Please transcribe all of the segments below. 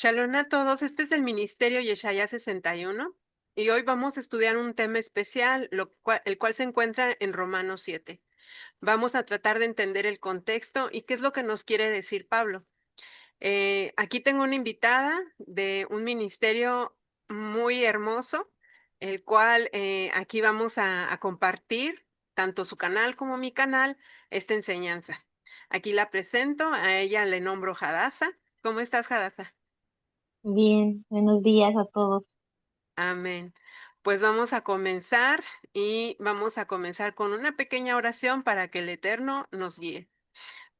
Shalom a todos, este es el Ministerio Yeshaya 61 y hoy vamos a estudiar un tema especial, el cual se encuentra en Romanos 7. Vamos a tratar de entender el contexto y qué es lo que nos quiere decir Pablo. Aquí tengo una invitada de un ministerio muy hermoso, el cual aquí vamos a compartir, tanto su canal como mi canal, esta enseñanza. Aquí la presento, a ella le nombro Hadassah. ¿Cómo estás, Hadassah? Bien, buenos días a todos. Amén. Pues vamos a comenzar y vamos a comenzar con una pequeña oración para que el Eterno nos guíe.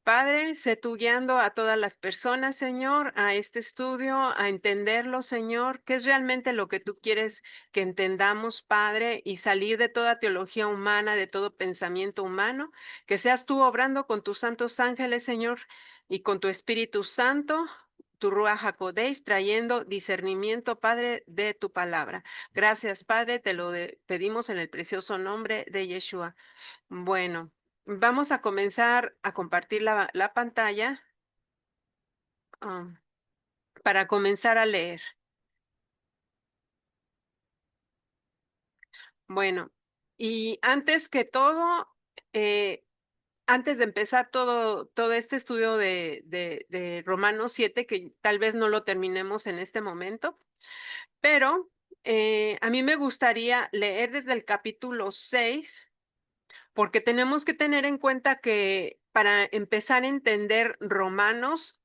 Padre, sé tú guiando a todas las personas, Señor, a este estudio, a entenderlo, Señor, qué es realmente lo que tú quieres que entendamos, Padre, y salir de toda teología humana, de todo pensamiento humano, que seas tú obrando con tus santos ángeles, Señor, y con tu Espíritu Santo, tu Ruach HaKodesh, trayendo discernimiento, Padre, de tu palabra. Gracias, Padre, te lo pedimos en el precioso nombre de Yeshua. Bueno, vamos a comenzar a compartir la pantalla, ah, para comenzar a leer. Bueno, y antes que todo, eh, antes de empezar todo este estudio de Romanos 7, que tal vez no lo terminemos en este momento, pero a mí me gustaría leer desde el capítulo 6. Porque tenemos que tener en cuenta que para empezar a entender Romanos,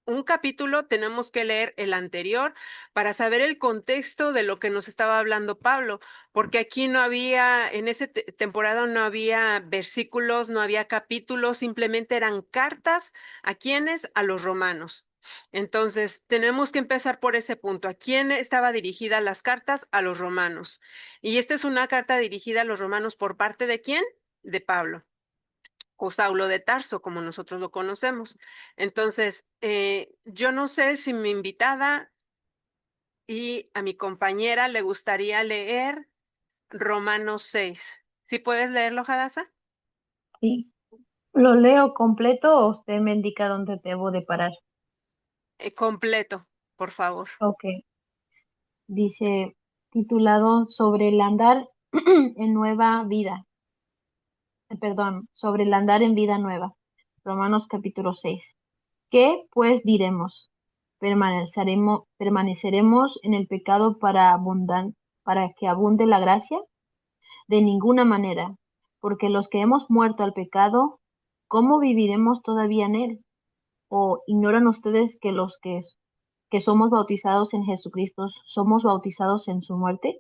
un capítulo tenemos que leer el anterior para saber el contexto de lo que nos estaba hablando Pablo, porque aquí no había, en esa temporada no había versículos, no había capítulos, simplemente eran cartas. ¿A quiénes? A los romanos. Entonces, tenemos que empezar por ese punto. ¿A quién estaba dirigida las cartas? A los romanos. Y esta es una carta dirigida a los romanos ¿por parte de quién? De Pablo, o Saulo de Tarso, como nosotros lo conocemos. Entonces, yo no sé si mi invitada y a mi compañera le gustaría leer Romanos 6. ¿Sí puedes leerlo, Hadassah? Sí, ¿lo leo completo o usted me indica dónde debo de parar? Completo, por favor. Ok, dice titulado Sobre el andar en nueva vida, sobre el andar en vida nueva. Romanos capítulo 6. ¿Qué pues diremos? ¿Permaneceremos en el pecado para que abunde la gracia? De ninguna manera, porque los que hemos muerto al pecado, ¿cómo viviremos todavía en él? ¿O ignoran ustedes que que somos bautizados en Jesucristo somos bautizados en su muerte?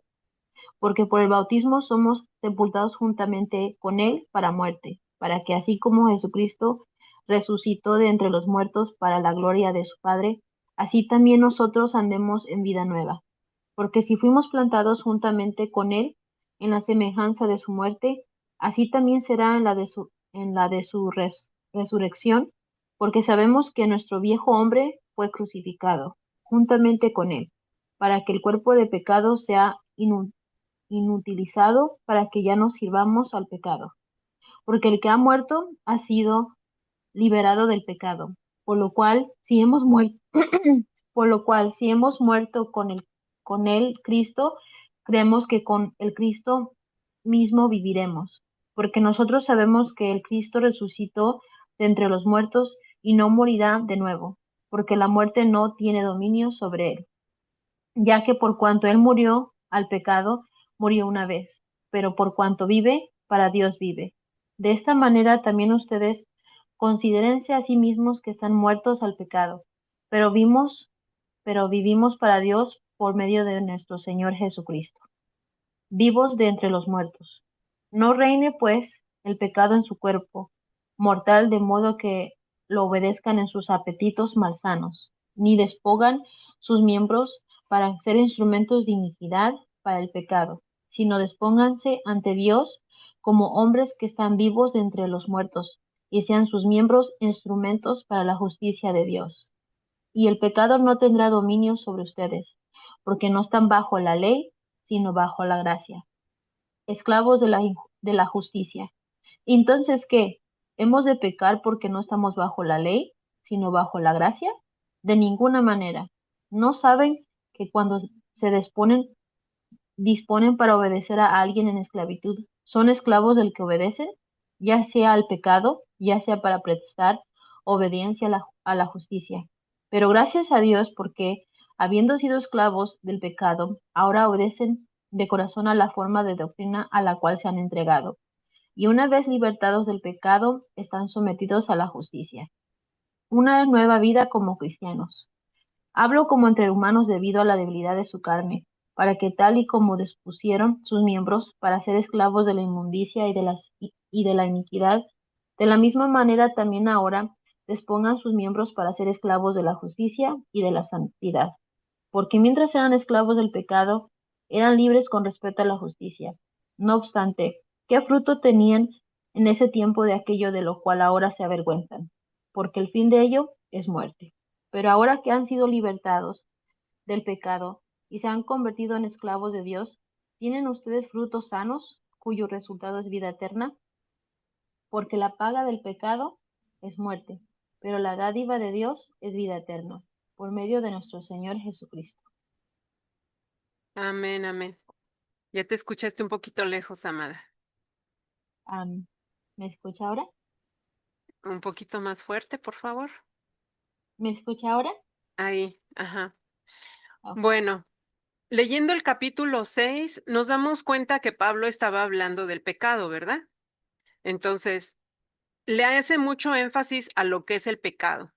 Porque por el bautismo somos sepultados juntamente con él para muerte, para que así como Jesucristo resucitó de entre los muertos para la gloria de su Padre, así también nosotros andemos en vida nueva. Porque si fuimos plantados juntamente con él en la semejanza de su muerte, así también será en la de su resurrección, porque sabemos que nuestro viejo hombre fue crucificado juntamente con él, para que el cuerpo de pecado sea inutilizado, para que ya no sirvamos al pecado. Porque el que ha muerto ha sido liberado del pecado, por lo cual, si hemos muerto, por lo cual, si hemos muerto con el Cristo, creemos que con el Cristo mismo viviremos, porque nosotros sabemos que el Cristo resucitó de entre los muertos y no morirá de nuevo, porque la muerte no tiene dominio sobre él, ya que por cuanto él murió al pecado, murió una vez, pero por cuanto vive, para Dios vive. De esta manera también ustedes considérense a sí mismos que están muertos al pecado, pero pero vivimos para Dios por medio de nuestro Señor Jesucristo, vivos de entre los muertos. No reine, pues, el pecado en su cuerpo mortal, de modo que lo obedezcan en sus apetitos malsanos, ni despojan sus miembros para ser instrumentos de iniquidad para el pecado, sino despónganse ante Dios como hombres que están vivos de entre los muertos, y sean sus miembros instrumentos para la justicia de Dios. Y el pecado no tendrá dominio sobre ustedes, porque no están bajo la ley, sino bajo la gracia, esclavos de de la justicia. Entonces, ¿qué? ¿Hemos de pecar porque no estamos bajo la ley, sino bajo la gracia? De ninguna manera. ¿No saben que cuando se disponen para obedecer a alguien en esclavitud, son esclavos del que obedecen, ya sea al pecado, ya sea para prestar obediencia a la justicia? Pero gracias a Dios porque, habiendo sido esclavos del pecado, ahora obedecen de corazón a la forma de doctrina a la cual se han entregado. Y una vez libertados del pecado, están sometidos a la justicia. Una nueva vida como cristianos. Hablo como entre humanos debido a la debilidad de su carne, para que tal y como dispusieron sus miembros para ser esclavos de la inmundicia y de la iniquidad, de la misma manera también ahora dispongan sus miembros para ser esclavos de la justicia y de la santidad. Porque mientras eran esclavos del pecado, eran libres con respecto a la justicia. No obstante, ¿qué fruto tenían en ese tiempo de aquello de lo cual ahora se avergüenzan? Porque el fin de ello es muerte. Pero ahora que han sido libertados del pecado y se han convertido en esclavos de Dios, ¿tienen ustedes frutos sanos cuyo resultado es vida eterna? Porque la paga del pecado es muerte, pero la dádiva de Dios es vida eterna, por medio de nuestro Señor Jesucristo. Amén, amén. Ya te escuchaste un poquito lejos, amada. Am, ¿Me escucha ahora? Un poquito más fuerte, por favor. ¿Me escucha ahora? Ahí, ajá. Oh, Bueno, leyendo el capítulo 6, nos damos cuenta que Pablo estaba hablando del pecado, ¿verdad? Entonces, le hace mucho énfasis a lo que es el pecado.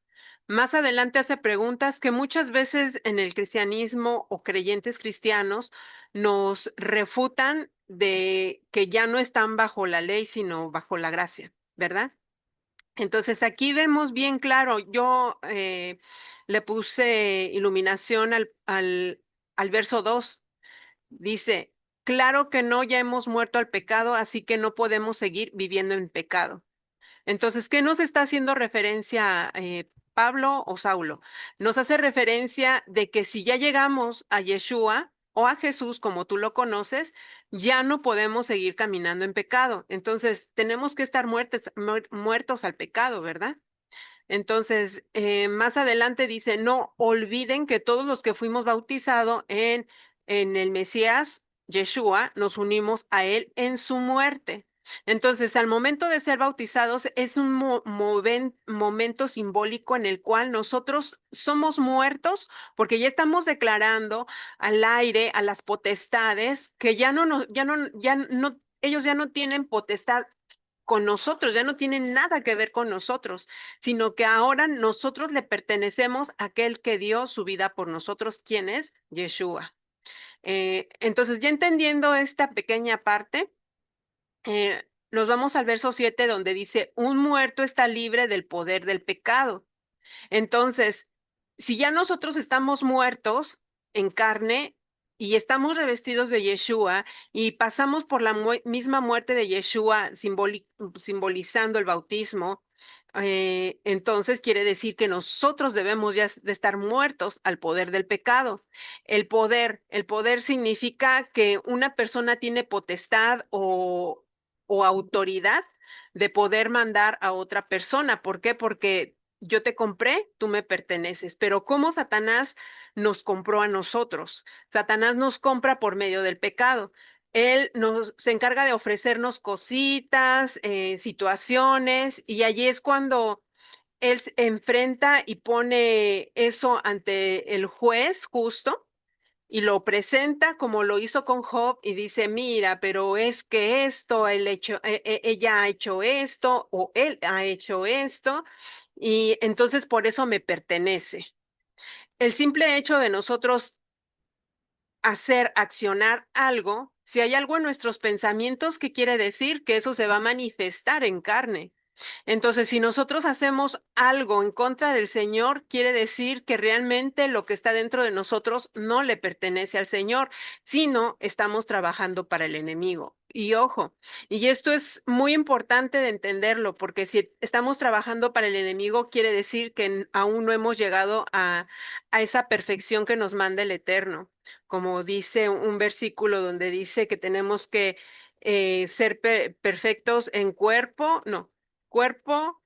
Más adelante hace preguntas que muchas veces en el cristianismo o creyentes cristianos nos refutan de que ya no están bajo la ley, sino bajo la gracia, ¿verdad? Entonces aquí vemos bien claro, yo le puse iluminación al verso 2. Dice, claro que no, ya hemos muerto al pecado, así que no podemos seguir viviendo en pecado. Entonces, ¿qué nos está haciendo referencia Pablo o Saulo? Nos hace referencia de que si ya llegamos a Yeshua o a Jesús, como tú lo conoces, ya no podemos seguir caminando en pecado. Entonces, tenemos que estar muertos al pecado, ¿verdad? Entonces, más adelante dice, no olviden que todos los que fuimos bautizados en el Mesías, Yeshua, nos unimos a él en su muerte. Entonces, al momento de ser bautizados es un momento simbólico en el cual nosotros somos muertos porque ya estamos declarando al aire, a las potestades, que ellos ya no tienen potestad con nosotros, ya no tienen nada que ver con nosotros, sino que ahora nosotros le pertenecemos a aquel que dio su vida por nosotros, ¿quién es? Yeshua. Entonces, ya entendiendo esta pequeña parte, nos vamos al verso 7 donde dice, un muerto está libre del poder del pecado. Entonces, si ya nosotros estamos muertos en carne y estamos revestidos de Yeshua y pasamos por la misma muerte de Yeshua, simbolizando el bautismo, entonces quiere decir que nosotros debemos ya de estar muertos al poder del pecado. El poder significa que una persona tiene potestad o autoridad de poder mandar a otra persona. ¿Por qué? Porque yo te compré, tú me perteneces. Pero ¿cómo Satanás nos compró a nosotros? Satanás nos compra por medio del pecado. Se encarga de ofrecernos cositas, situaciones, y allí es cuando él se enfrenta y pone eso ante el juez justo y lo presenta como lo hizo con Job y dice, mira, pero es que ella ha hecho esto o él ha hecho esto y entonces por eso me pertenece. El simple hecho de nosotros hacer, accionar algo, si hay algo en nuestros pensamientos, ¿qué quiere decir? Que eso se va a manifestar en carne. Entonces, si nosotros hacemos algo en contra del Señor, quiere decir que realmente lo que está dentro de nosotros no le pertenece al Señor, sino estamos trabajando para el enemigo. Y ojo, y esto es muy importante de entenderlo, porque si estamos trabajando para el enemigo, quiere decir que aún no hemos llegado a esa perfección que nos manda el Eterno. Como dice un versículo donde dice que tenemos que ser perfectos en cuerpo, no, cuerpo,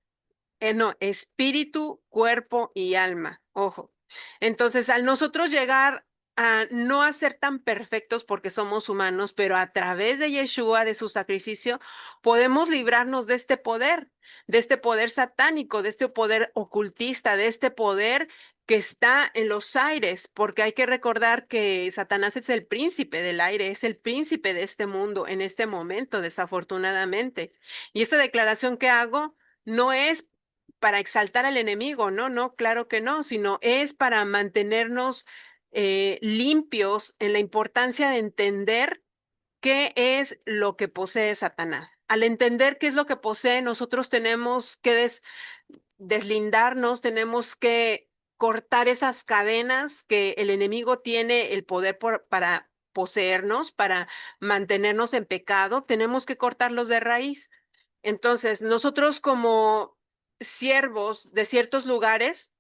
no, espíritu, cuerpo y alma. Ojo. Entonces, al nosotros llegar a no a ser tan perfectos porque somos humanos, pero a través de Yeshua, de su sacrificio, podemos librarnos de este poder satánico, de este poder ocultista, de este poder que está en los aires, porque hay que recordar que Satanás es el príncipe del aire, es el príncipe de este mundo en este momento, desafortunadamente. Y esta declaración que hago no es para exaltar al enemigo, no, no, claro que no, sino es para mantenernos limpios en la importancia de entender qué es lo que posee Satanás. Al entender qué es lo que posee, nosotros tenemos que deslindarnos, tenemos que cortar esas cadenas que el enemigo tiene el poder para poseernos, para mantenernos en pecado, tenemos que cortarlos de raíz. Entonces, nosotros como siervos de ciertos lugares,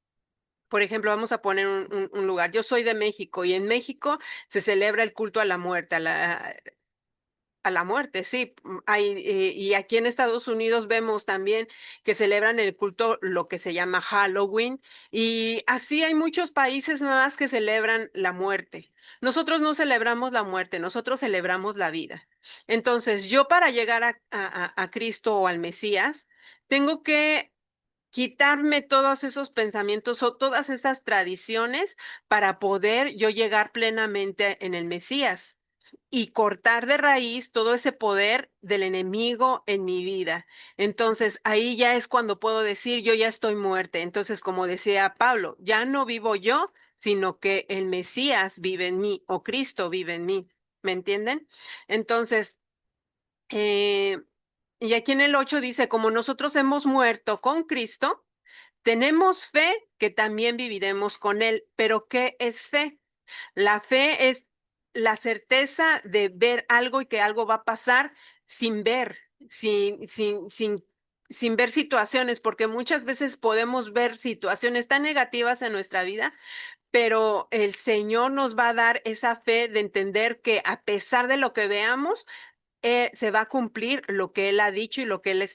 por ejemplo, vamos a poner un lugar. Yo soy de México y en México se celebra el culto a la muerte, a la muerte, sí. Y aquí en Estados Unidos vemos también que celebran el culto, lo que se llama Halloween, y así hay muchos países más que celebran la muerte. Nosotros no celebramos la muerte, nosotros celebramos la vida. Entonces, yo para llegar a Cristo o al Mesías, tengo que quitarme todos esos pensamientos o todas esas tradiciones para poder yo llegar plenamente en el Mesías y cortar de raíz todo ese poder del enemigo en mi vida. Entonces, ahí ya es cuando puedo decir, yo ya estoy muerta. Entonces, como decía Pablo, ya no vivo yo, sino que el Mesías vive en mí o Cristo vive en mí. ¿Me entienden? Entonces, eh, y aquí en el 8 dice, como nosotros hemos muerto con Cristo, tenemos fe que también viviremos con Él. Pero ¿qué es fe? La fe es la certeza de ver algo y que algo va a pasar sin ver, sin ver situaciones, porque muchas veces podemos ver situaciones tan negativas en nuestra vida, pero el Señor nos va a dar esa fe de entender que a pesar de lo que veamos, se va a cumplir lo que Él ha dicho y lo que Él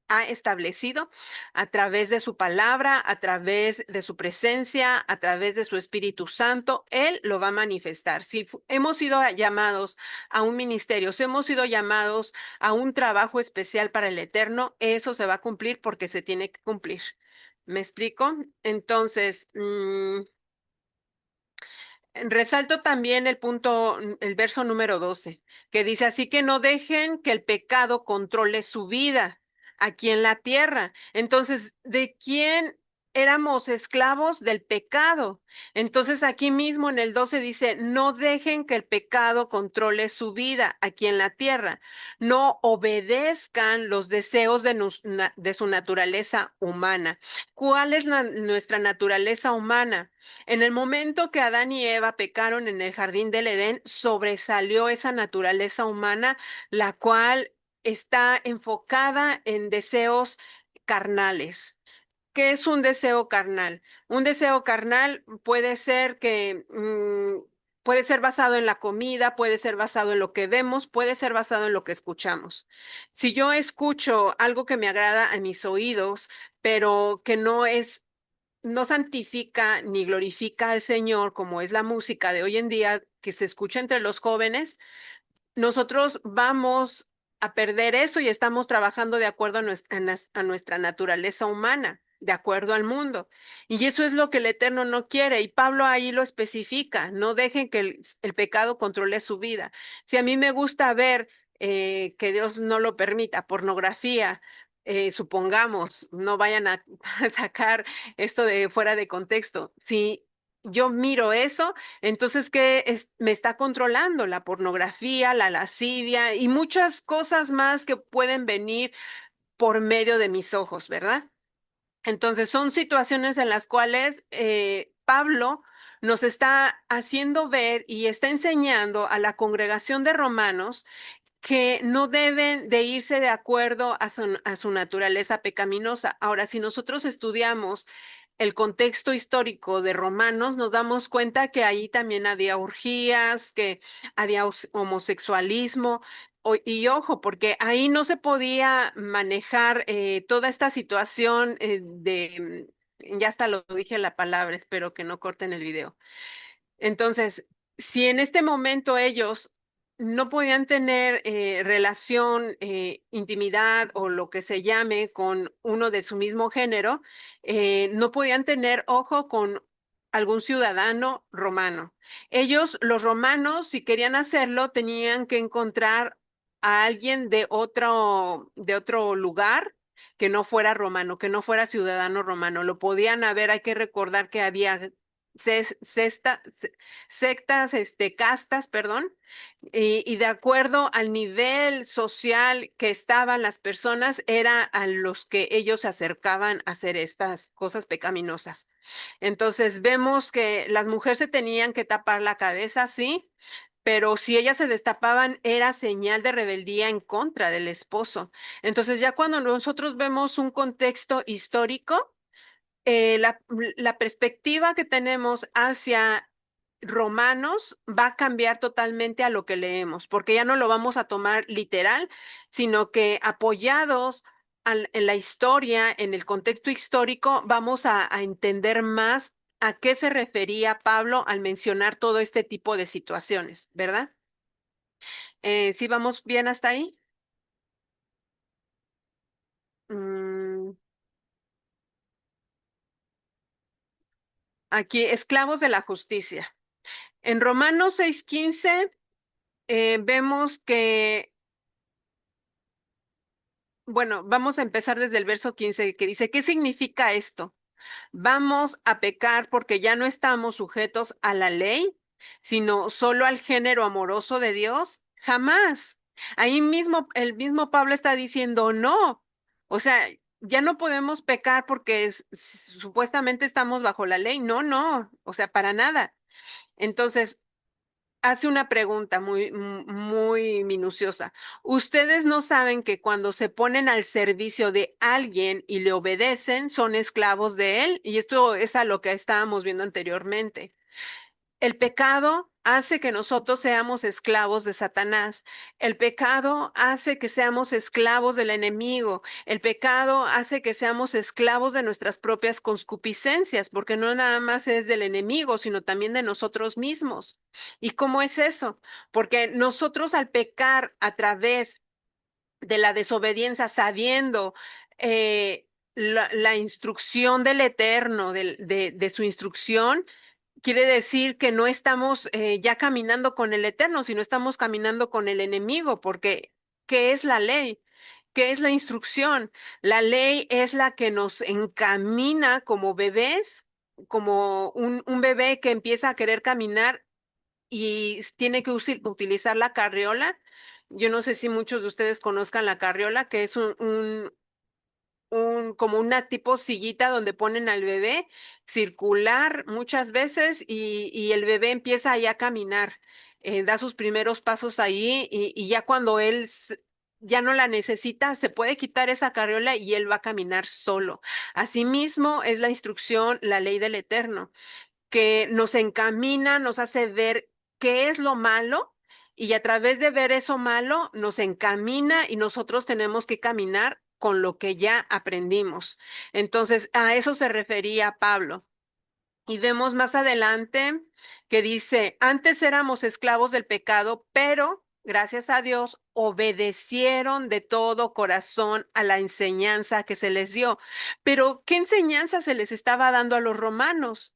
ha establecido a través de su palabra, a través de su presencia, a través de su Espíritu Santo. Él lo va a manifestar. Si hemos sido llamados a un ministerio, si hemos sido llamados a un trabajo especial para el Eterno, eso se va a cumplir porque se tiene que cumplir. ¿Me explico? Entonces, resalto también el punto, el verso número 12, que dice, así que no dejen que el pecado controle su vida aquí en la tierra. Entonces, ¿de quién éramos esclavos? Del pecado. Entonces, aquí mismo en el 12 dice, no dejen que el pecado controle su vida aquí en la tierra. No obedezcan los deseos de su naturaleza humana. ¿Cuál es nuestra naturaleza humana? En el momento que Adán y Eva pecaron en el jardín del Edén, sobresalió esa naturaleza humana, la cual está enfocada en deseos carnales. ¿Qué es un deseo carnal? Un deseo carnal puede ser puede ser basado en la comida, puede ser basado en lo que vemos, puede ser basado en lo que escuchamos. Si yo escucho algo que me agrada a mis oídos, pero que no santifica ni glorifica al Señor, como es la música de hoy en día que se escucha entre los jóvenes, nosotros vamos a perder eso y estamos trabajando de acuerdo a nuestra naturaleza humana, de acuerdo al mundo. Y eso es lo que el Eterno no quiere. Y Pablo ahí lo especifica, no dejen que el pecado controle su vida. Si a mí me gusta ver, que Dios no lo permita, pornografía, supongamos, no vayan a, a sacar esto de fuera de contexto. Si yo miro eso, entonces, me está controlando? La pornografía, la lascivia y muchas cosas más que pueden venir por medio de mis ojos, ¿verdad? Entonces, son situaciones en las cuales Pablo nos está haciendo ver y está enseñando a la congregación de romanos que no deben de irse de acuerdo a su naturaleza pecaminosa. Ahora, si nosotros estudiamos el contexto histórico de Romanos, nos damos cuenta que ahí también había orgías, que había homosexualismo, y ojo, porque ahí no se podía manejar toda esta situación ya hasta lo dije la palabra, espero que no corten el video. Entonces, si en este momento ellos no podían tener relación, intimidad o lo que se llame con uno de su mismo género, no podían tener ojo con algún ciudadano romano. Ellos, los romanos, si querían hacerlo, tenían que encontrar a alguien de otro lugar que no fuera romano, que no fuera ciudadano romano. Lo podían haber, hay que recordar que había ces- cesta- ce- sectas, castas, perdón, y de acuerdo al nivel social que estaban las personas, era a los que ellos se acercaban a hacer estas cosas pecaminosas. Entonces vemos que las mujeres se tenían que tapar la cabeza, sí, pero si ellas se destapaban era señal de rebeldía en contra del esposo. Entonces ya cuando nosotros vemos un contexto histórico, la perspectiva que tenemos hacia Romanos va a cambiar totalmente a lo que leemos, porque ya no lo vamos a tomar literal, sino que apoyados en la historia, en el contexto histórico, vamos a entender más a qué se refería Pablo al mencionar todo este tipo de situaciones, ¿verdad? ¿Sí vamos bien hasta ahí? Mm, aquí, esclavos de la justicia. En Romanos 6:15 vemos que, bueno, vamos a empezar desde el verso 15 que dice, ¿qué significa esto? ¿Vamos a pecar porque ya no estamos sujetos a la ley, sino solo al género amoroso de Dios? Jamás. Ahí mismo, el mismo Pablo está diciendo, no. O sea, ya no podemos pecar porque supuestamente estamos bajo la ley. No, no. O sea, para nada. Entonces, hace una pregunta muy minuciosa. ¿Ustedes no saben que cuando se ponen al servicio de alguien y le obedecen, son esclavos de él? Y esto es a lo que estábamos viendo anteriormente. El pecado hace que nosotros seamos esclavos de Satanás. El pecado hace que seamos esclavos del enemigo. El pecado hace que seamos esclavos de nuestras propias concupiscencias, porque no nada más es del enemigo, sino también de nosotros mismos. ¿Y cómo es eso? Porque nosotros al pecar a través de la desobediencia, sabiendo la instrucción del Eterno, de su instrucción, quiere decir que no estamos ya caminando con el Eterno, sino estamos caminando con el enemigo, porque ¿qué es la ley? ¿Qué es la instrucción? La ley es la que nos encamina como bebés, como un bebé que empieza a querer caminar y tiene que utilizar la carriola. Yo no sé si muchos de ustedes conozcan la carriola, que es como una tipo sillita donde ponen al bebé circular muchas veces y el bebé empieza ahí a caminar, da sus primeros pasos ahí y ya cuando él ya no la necesita, se puede quitar esa carriola y él va a caminar solo. Asimismo es la instrucción, la ley del Eterno que nos encamina, nos hace ver qué es lo malo y a través de ver eso malo nos encamina y nosotros tenemos que caminar con lo que ya aprendimos. Entonces, a eso se refería Pablo. Y vemos más adelante que dice, antes éramos esclavos del pecado, pero gracias a Dios obedecieron de todo corazón a la enseñanza que se les dio. Pero, ¿qué enseñanza se les estaba dando a los romanos?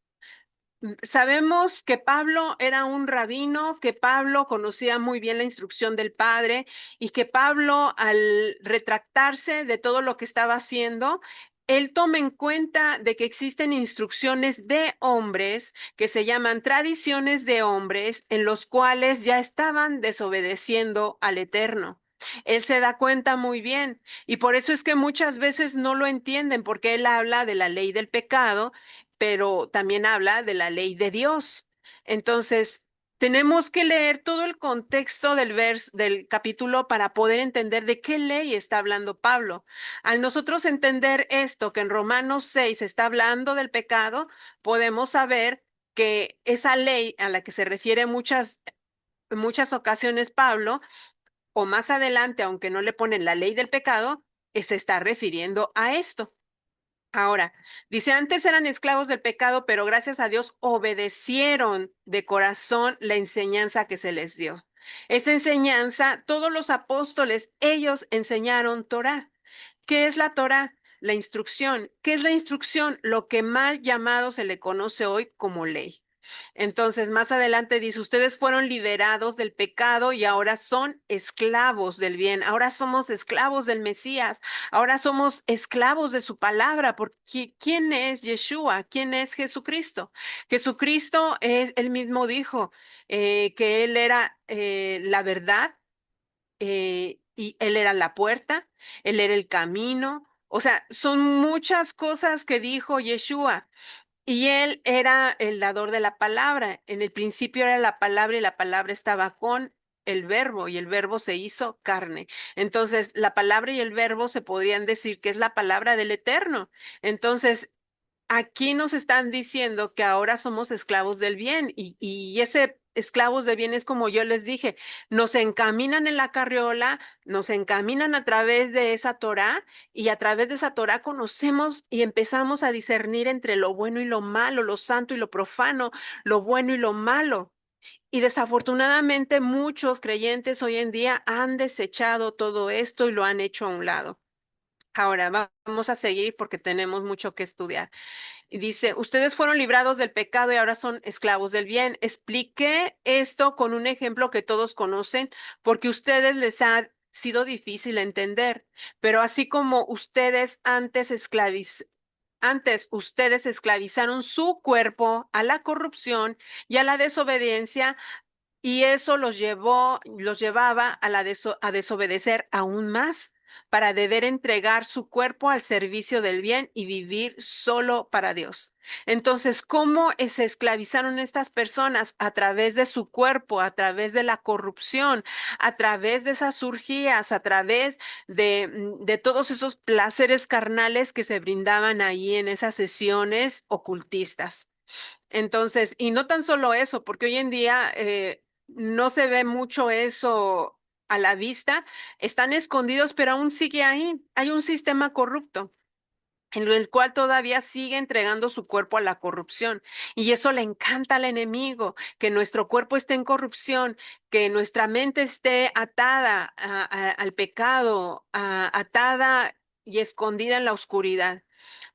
Sabemos que Pablo era un rabino, que Pablo conocía muy bien la instrucción del Padre y que Pablo, al retractarse de todo lo que estaba haciendo, él toma en cuenta de que existen instrucciones de hombres que se llaman tradiciones de hombres en los cuales ya estaban desobedeciendo al Eterno. Él se da cuenta muy bien y por eso es que muchas veces no lo entienden porque él habla de la ley del pecado pero también habla de la ley de Dios. Entonces, tenemos que leer todo el contexto del capítulo para poder entender de qué ley está hablando Pablo. Al nosotros entender esto, que en Romanos 6 está hablando del pecado, podemos saber que esa ley a la que se refiere muchas ocasiones Pablo, o más adelante, aunque no le ponen la ley del pecado, se está refiriendo a esto. Ahora, dice, antes eran esclavos del pecado, pero gracias a Dios obedecieron de corazón la enseñanza que se les dio. Esa enseñanza, todos los apóstoles, ellos enseñaron Torá. ¿Qué es la Torá? La instrucción. ¿Qué es la instrucción? Lo que mal llamado se le conoce hoy como ley. Entonces, más adelante dice, ustedes fueron liberados del pecado y ahora son esclavos del bien. Ahora somos esclavos del Mesías. Ahora somos esclavos de su palabra. Porque ¿quién es Yeshua? ¿Quién es Jesucristo? Jesucristo, él mismo dijo que él era la verdad, y él era la puerta, él era el camino. O sea, son muchas cosas que dijo Yeshua. Y él era el dador de la palabra. En el principio era la palabra y la palabra estaba con el verbo y el verbo se hizo carne. Entonces, la palabra y el verbo se podrían decir que es la palabra del Eterno. Entonces, aquí nos están diciendo que ahora somos esclavos del bien y ese esclavos de bien es como yo les dije, nos encaminan en la carriola, nos encaminan a través de esa Torá y a través de esa Torá conocemos y empezamos a discernir entre lo bueno y lo malo, lo santo y lo profano, lo bueno y lo malo. Y desafortunadamente muchos creyentes hoy en día han desechado todo esto y lo han hecho a un lado. Ahora vamos a seguir porque tenemos mucho que estudiar. Y dice, ustedes fueron librados del pecado y ahora son esclavos del bien. Expliqué esto con un ejemplo que todos conocen, porque a ustedes les ha sido difícil entender. Pero así como ustedes antes ustedes esclavizaron su cuerpo a la corrupción y a la desobediencia, y eso los llevaba a a desobedecer aún más, para deber entregar su cuerpo al servicio del bien y vivir solo para Dios. Entonces, ¿cómo se esclavizaron estas personas? A través de su cuerpo, a través de la corrupción, a través de esas urgías, a través de todos esos placeres carnales que se brindaban ahí en esas sesiones ocultistas. Entonces, y no tan solo eso, porque hoy en día no se ve mucho eso a la vista, están escondidos, pero aún sigue ahí. Hay un sistema corrupto en el cual todavía sigue entregando su cuerpo a la corrupción. Y eso le encanta al enemigo, que nuestro cuerpo esté en corrupción, que nuestra mente esté atada al pecado, atada y escondida en la oscuridad.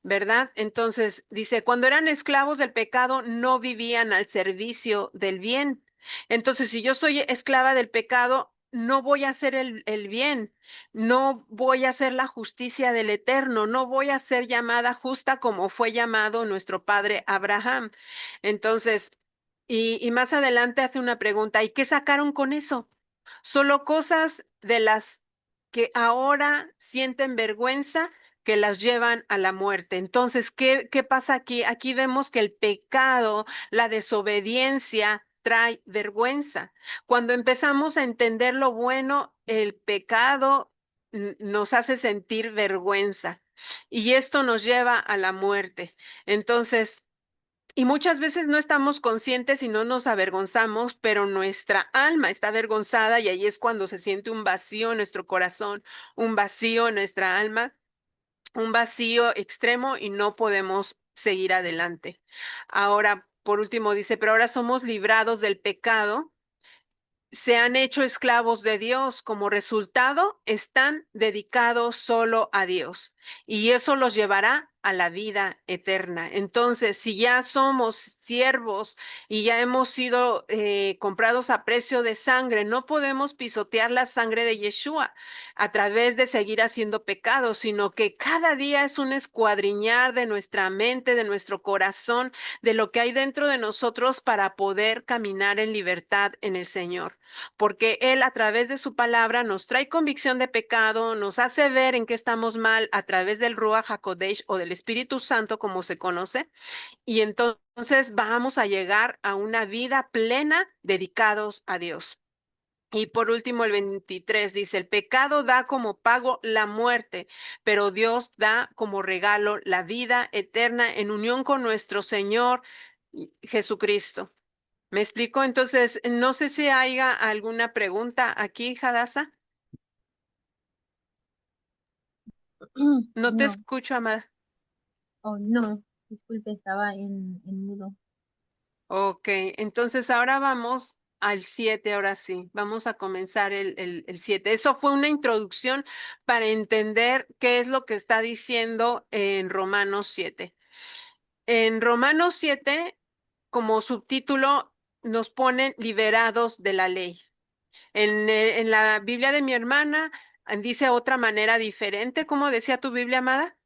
¿Verdad? Entonces, dice, cuando eran esclavos del pecado, no vivían al servicio del bien. Entonces, si yo soy esclava del pecado, no voy a hacer el bien, no voy a hacer la justicia del Eterno, no voy a ser llamada justa como fue llamado nuestro padre Abraham. Entonces, y más adelante hace una pregunta, ¿y qué sacaron con eso? Solo cosas de las que ahora sienten vergüenza, que las llevan a la muerte. Entonces, ¿qué pasa aquí? Aquí vemos que el pecado, la desobediencia, trae vergüenza. Cuando empezamos a entender lo bueno, el pecado nos hace sentir vergüenza y esto nos lleva a la muerte. Entonces, y muchas veces no estamos conscientes y no nos avergonzamos, pero nuestra alma está avergonzada y ahí es cuando se siente un vacío en nuestro corazón, un vacío en nuestra alma, un vacío extremo y no podemos seguir adelante. Ahora, por último, dice, pero ahora somos librados del pecado, se han hecho esclavos de Dios. Como resultado, están dedicados solo a Dios y eso los llevará a la vida eterna. Entonces, si ya somos siervos y ya hemos sido comprados a precio de sangre, no podemos pisotear la sangre de Yeshua a través de seguir haciendo pecados, sino que cada día es un escuadriñar de nuestra mente, de nuestro corazón, de lo que hay dentro de nosotros para poder caminar en libertad en el Señor, porque Él a través de su palabra nos trae convicción de pecado, nos hace ver en qué estamos mal a través del Ruach HaKodesh o del Espíritu Santo, como se conoce, y entonces vamos a llegar a una vida plena dedicados a Dios. Y por último, el 23 dice, el pecado da como pago la muerte, pero Dios da como regalo la vida eterna en unión con nuestro Señor Jesucristo. ¿Me explico? Entonces, no sé si haya alguna pregunta aquí, Hadassah. No te No, escucho, Amada. Oh, no, disculpe, estaba en mudo. Ok, entonces ahora vamos al 7, ahora sí, vamos a comenzar el 7. Eso fue una introducción para entender qué es lo que está diciendo en Romanos 7. En Romanos 7, como subtítulo, nos ponen liberados de la ley. En la Biblia de mi hermana dice otra manera diferente. ¿Cómo decía tu Biblia, amada?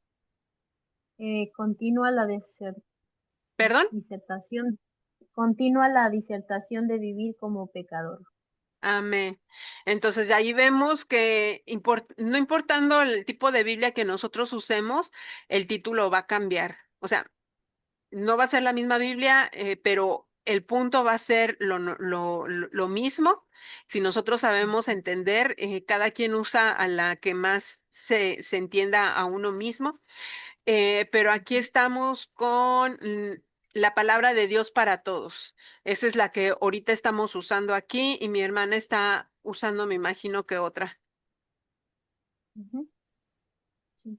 Continúa la ¿Perdón? disertación, continúa la disertación de vivir como pecador. Amén. Entonces, de ahí vemos que no importando el tipo de Biblia que nosotros usemos, el título va a cambiar. O sea, no va a ser la misma Biblia, pero el punto va a ser lo mismo. Si nosotros sabemos Ujú, entender, cada quien usa a la que más se entienda a uno mismo. Pero aquí ujú, estamos con la palabra de Dios para todos. Esa es la que ahorita estamos usando aquí y mi hermana está usando, me imagino que otra. ujú, sí,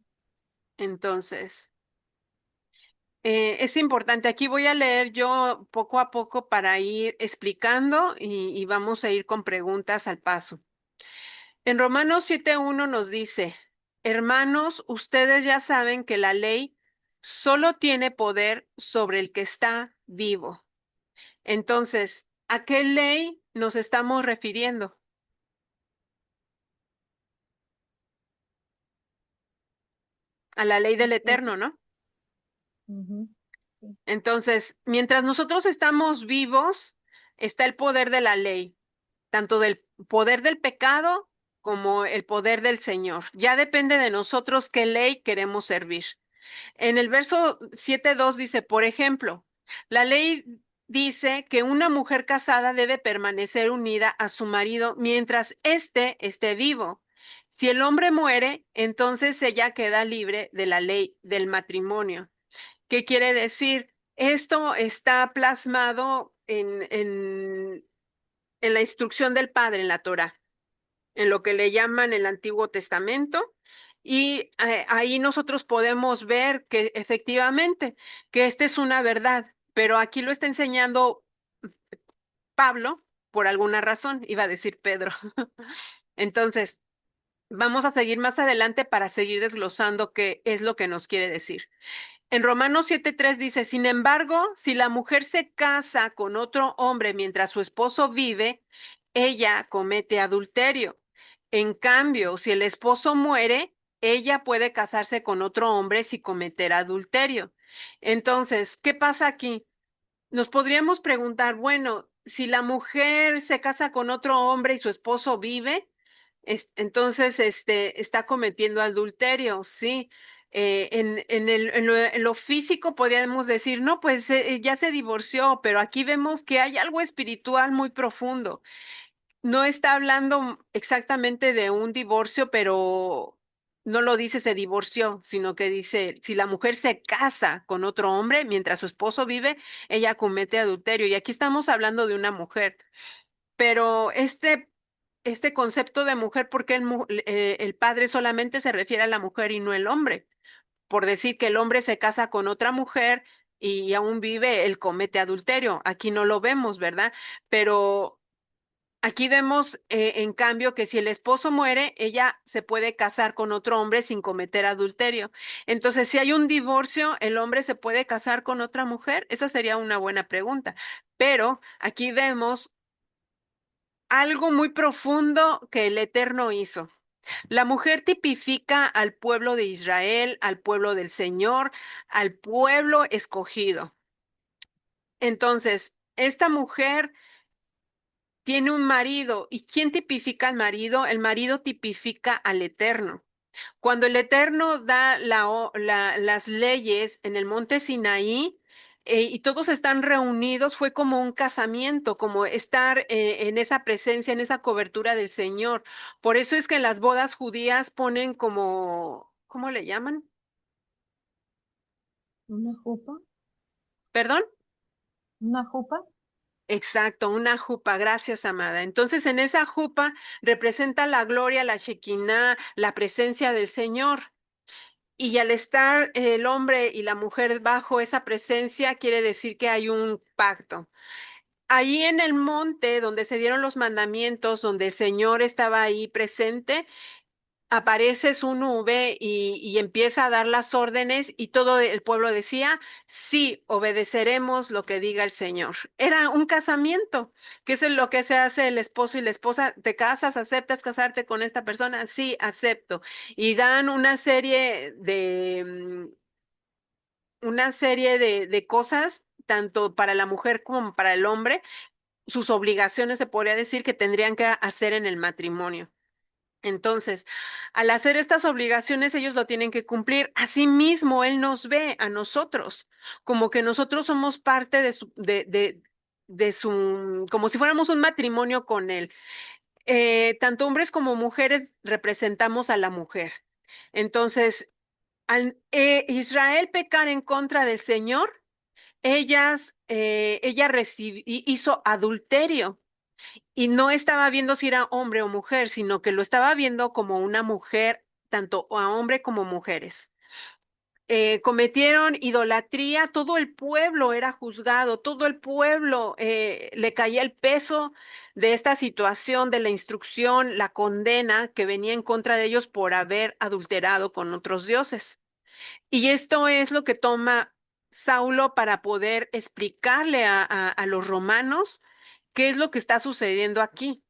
Entonces, es importante. Aquí voy a leer yo poco a poco para ir explicando y vamos a ir con preguntas al paso. En Romanos 7:1 nos dice, hermanos, ustedes ya saben que la ley solo tiene poder sobre el que está vivo. Entonces, ¿a qué ley nos estamos refiriendo? A la ley del este, Eterno, ¿no? ujú, sí, Entonces, mientras nosotros estamos vivos, está el poder de la ley, tanto del poder del pecado como el poder del Señor. Ya depende de nosotros qué ley queremos servir. En el verso 7:2 dice, por ejemplo, la ley dice que una mujer casada debe permanecer unida a su marido mientras éste esté vivo. Si el hombre muere, entonces ella queda libre de la ley del matrimonio. ¿Qué quiere decir? Esto está plasmado en la instrucción del Padre en la Torá, en lo que le llaman el Antiguo Testamento. Y ahí nosotros podemos ver que efectivamente, que esta es una verdad, pero aquí lo está enseñando Pablo por alguna razón, iba a decir Pedro. Entonces, vamos a seguir más adelante para seguir desglosando qué es lo que nos quiere decir. En Romanos 7:3 dice, sin embargo, si la mujer se casa con otro hombre mientras su esposo vive, ella comete adulterio. En cambio, si el esposo muere, ella puede casarse con otro hombre sin cometer adulterio. Entonces, ¿qué pasa aquí? Nos podríamos preguntar, bueno, si la mujer se casa con otro hombre y su esposo vive, entonces está cometiendo adulterio, sí. En lo físico podríamos decir, no, pues ya se divorció, pero aquí vemos que hay algo espiritual muy profundo. No está hablando exactamente de un divorcio, pero no lo dice se divorció, sino que dice, si la mujer se casa con otro hombre mientras su esposo vive, ella comete adulterio. Y aquí estamos hablando de una mujer. Pero este concepto de mujer, ¿por qué el padre solamente se refiere a la mujer y no el hombre? Por decir que el hombre se casa con otra mujer y aún vive, él comete adulterio. Aquí no lo vemos, ¿verdad? Pero aquí vemos, en cambio, que si el esposo muere, ella se puede casar con otro hombre sin cometer adulterio. Entonces, si hay un divorcio, ¿el hombre se puede casar con otra mujer? Esa sería una buena pregunta. Pero aquí vemos algo muy profundo que el Eterno hizo. La mujer tipifica al pueblo de Israel, al pueblo del Señor, al pueblo escogido. Entonces, esta mujer tiene un marido. ¿Y quién tipifica al marido? El marido tipifica al Eterno. Cuando el Eterno da las leyes en el monte Sinaí, y todos están reunidos, fue como un casamiento, como estar en esa presencia, en esa cobertura del Señor. Por eso es que en las bodas judías ponen como, ¿cómo le llaman? una jupa, ¿Perdón? una jupa, Exacto, una jupa, gracias, amada. Entonces, en esa jupa representa la gloria, la Shekinah, la presencia del Señor. Y al estar el hombre y la mujer bajo esa presencia, quiere decir que hay un pacto. Ahí en el monte donde se dieron los mandamientos, donde el Señor estaba ahí presente, aparece su nube y empieza a dar las órdenes y todo el pueblo decía, sí, obedeceremos lo que diga el Señor. Era un casamiento, que es lo que se hace el esposo y la esposa. ¿Te casas? ¿Aceptas casarte con esta persona? Sí, acepto. Y dan una serie de cosas, tanto para la mujer como para el hombre, sus obligaciones se podría decir que tendrían que hacer en el matrimonio. Entonces, al hacer estas obligaciones, ellos lo tienen que cumplir. Asimismo, Él nos ve a nosotros, como que nosotros somos parte de su, como si fuéramos un matrimonio con Él. Tanto hombres como mujeres representamos a la mujer. Entonces, al Israel pecar en contra del Señor, hizo adulterio y no estaba viendo si era hombre o mujer, sino que lo estaba viendo como una mujer, tanto a hombre como mujeres. Cometieron idolatría, todo el pueblo era juzgado, todo el pueblo le caía el peso de esta situación, de la instrucción, la condena que venía en contra de ellos por haber adulterado con otros dioses. Y esto es lo que toma Saulo para poder explicarle a los romanos qué es lo que está sucediendo aquí.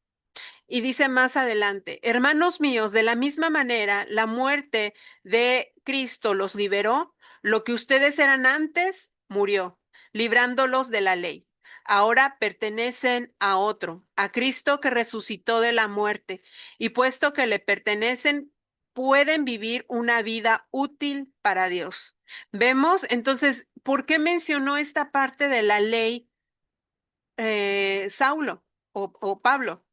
Y dice más adelante, hermanos míos, de la misma manera, la muerte de Cristo los liberó, lo que ustedes eran antes murió, librándolos de la ley. Ahora pertenecen a otro, a Cristo que resucitó de la muerte, y puesto que le pertenecen, pueden vivir una vida útil para Dios. Vemos entonces, ¿por qué mencionó esta parte de la ley Saulo o Pablo?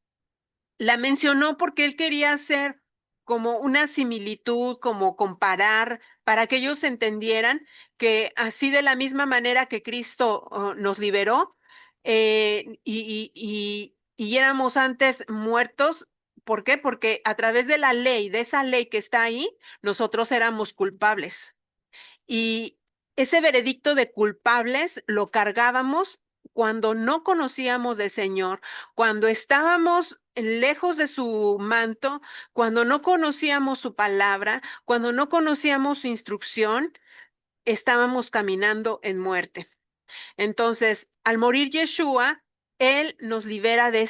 La mencionó porque él quería hacer como una similitud, como comparar, para que ellos entendieran que así de la misma manera que Cristo nos liberó y éramos antes muertos. ¿Por qué? Porque a través de la ley, de esa ley que está ahí, nosotros éramos culpables. Y ese veredicto de culpables lo cargábamos cuando no conocíamos del Señor, cuando estábamos lejos de su manto, cuando no conocíamos su palabra, cuando no conocíamos su instrucción, estábamos caminando en muerte. Entonces, al morir Yeshua, Él nos libera de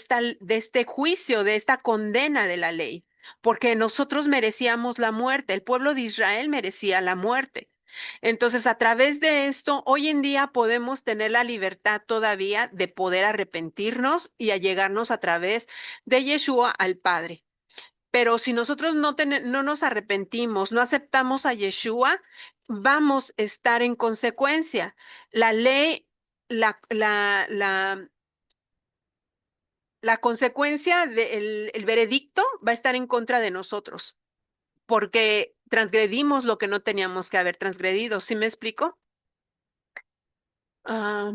este juicio, de esta condena de la ley, porque nosotros merecíamos la muerte, el pueblo de Israel merecía la muerte. Entonces, a través de esto, hoy en día podemos tener la libertad todavía de poder arrepentirnos y allegarnos a través de Yeshua al Padre. Pero si nosotros no nos arrepentimos, no aceptamos a Yeshua, vamos a estar en consecuencia. La ley, la, la, la, la consecuencia del veredicto va a estar en contra de nosotros, porque transgredimos lo que no teníamos que haber transgredido. ¿Sí me explico? Ah,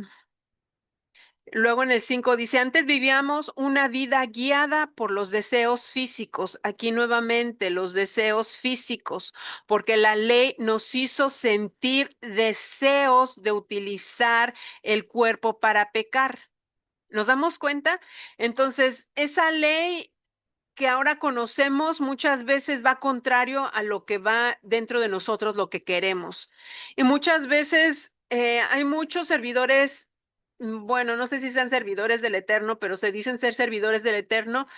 Luego en el 5 dice, antes vivíamos una vida guiada por los deseos físicos. Aquí nuevamente los deseos físicos, porque la ley nos hizo sentir deseos de utilizar el cuerpo para pecar. ¿Nos damos cuenta? Entonces, esa ley que ahora conocemos muchas veces va contrario a lo que va dentro de nosotros, lo que queremos. Y muchas veces hay muchos servidores, bueno, no sé si sean servidores del Eterno, pero se dicen ser servidores del Eterno,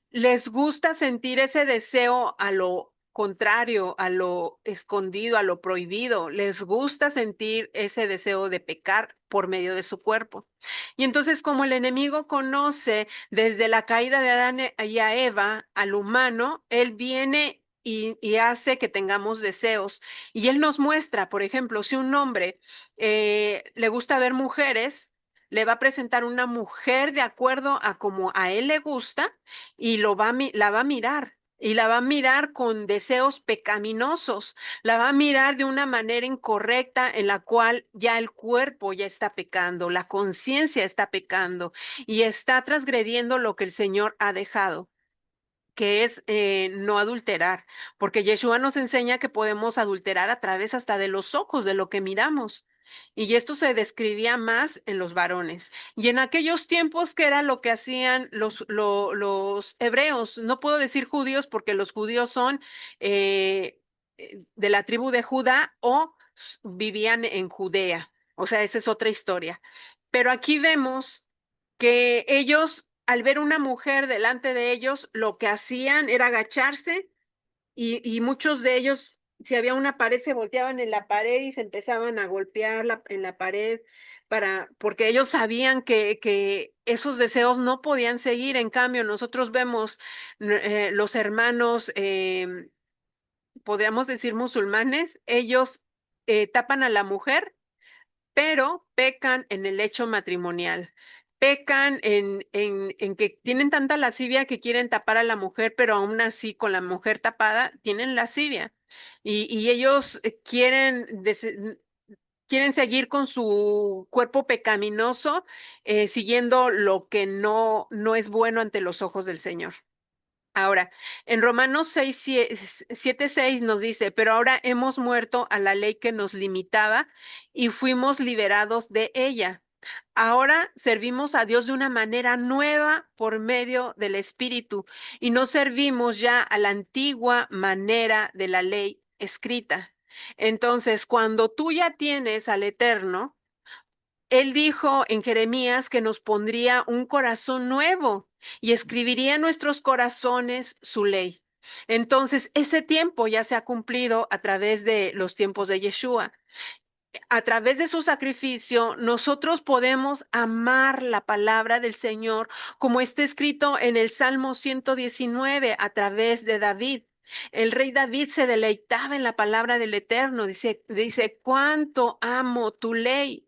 les gusta sentir ese deseo a lo contrario, a lo escondido, a lo prohibido. Les gusta sentir ese deseo de pecar por medio de su cuerpo. Y entonces, como el enemigo conoce desde la caída de Adán y a Eva al humano, él viene y hace que tengamos deseos. Y él nos muestra, por ejemplo, si un hombre le gusta ver mujeres, le va a presentar una mujer de acuerdo a como a él le gusta y la va a mirar. Y la va a mirar con deseos pecaminosos, la va a mirar de una manera incorrecta en la cual ya el cuerpo ya está pecando, la conciencia está pecando y está transgrediendo lo que el Señor ha dejado. que es no adulterar, porque Yeshua nos enseña que podemos adulterar a través hasta de los ojos, de lo que miramos. Y esto se describía más en los varones. Y en aquellos tiempos, ¿qué era lo que hacían los hebreos? No puedo decir judíos porque los judíos son de la tribu de Judá o vivían en Judea. O sea, esa es otra historia. Pero aquí vemos que ellos, al ver una mujer delante de ellos, lo que hacían era agacharse y muchos de ellos, si había una pared, se volteaban en la pared y se empezaban a golpear en la pared porque ellos sabían que esos deseos no podían seguir. En cambio, nosotros vemos los hermanos, podríamos decir musulmanes, ellos tapan a la mujer pero pecan en el hecho matrimonial. Pecan en que tienen tanta lascivia que quieren tapar a la mujer, pero aún así con la mujer tapada tienen lascivia. Y ellos quieren seguir con su cuerpo pecaminoso, siguiendo lo que no es bueno ante los ojos del Señor. Ahora, en Romanos 7:6 nos dice, pero ahora hemos muerto a la ley que nos limitaba y fuimos liberados de ella. Ahora servimos a Dios de una manera nueva por medio del Espíritu y no servimos ya a la antigua manera de la ley escrita. Entonces, cuando tú ya tienes al Eterno, él dijo en Jeremías que nos pondría un corazón nuevo y escribiría en nuestros corazones su ley. Entonces, ese tiempo ya se ha cumplido a través de los tiempos de Yeshua. A través de su sacrificio, nosotros podemos amar la palabra del Señor, como está escrito en el Salmo 119 a través de David. El rey David se deleitaba en la palabra del Eterno. Dice, cuánto amo tu ley.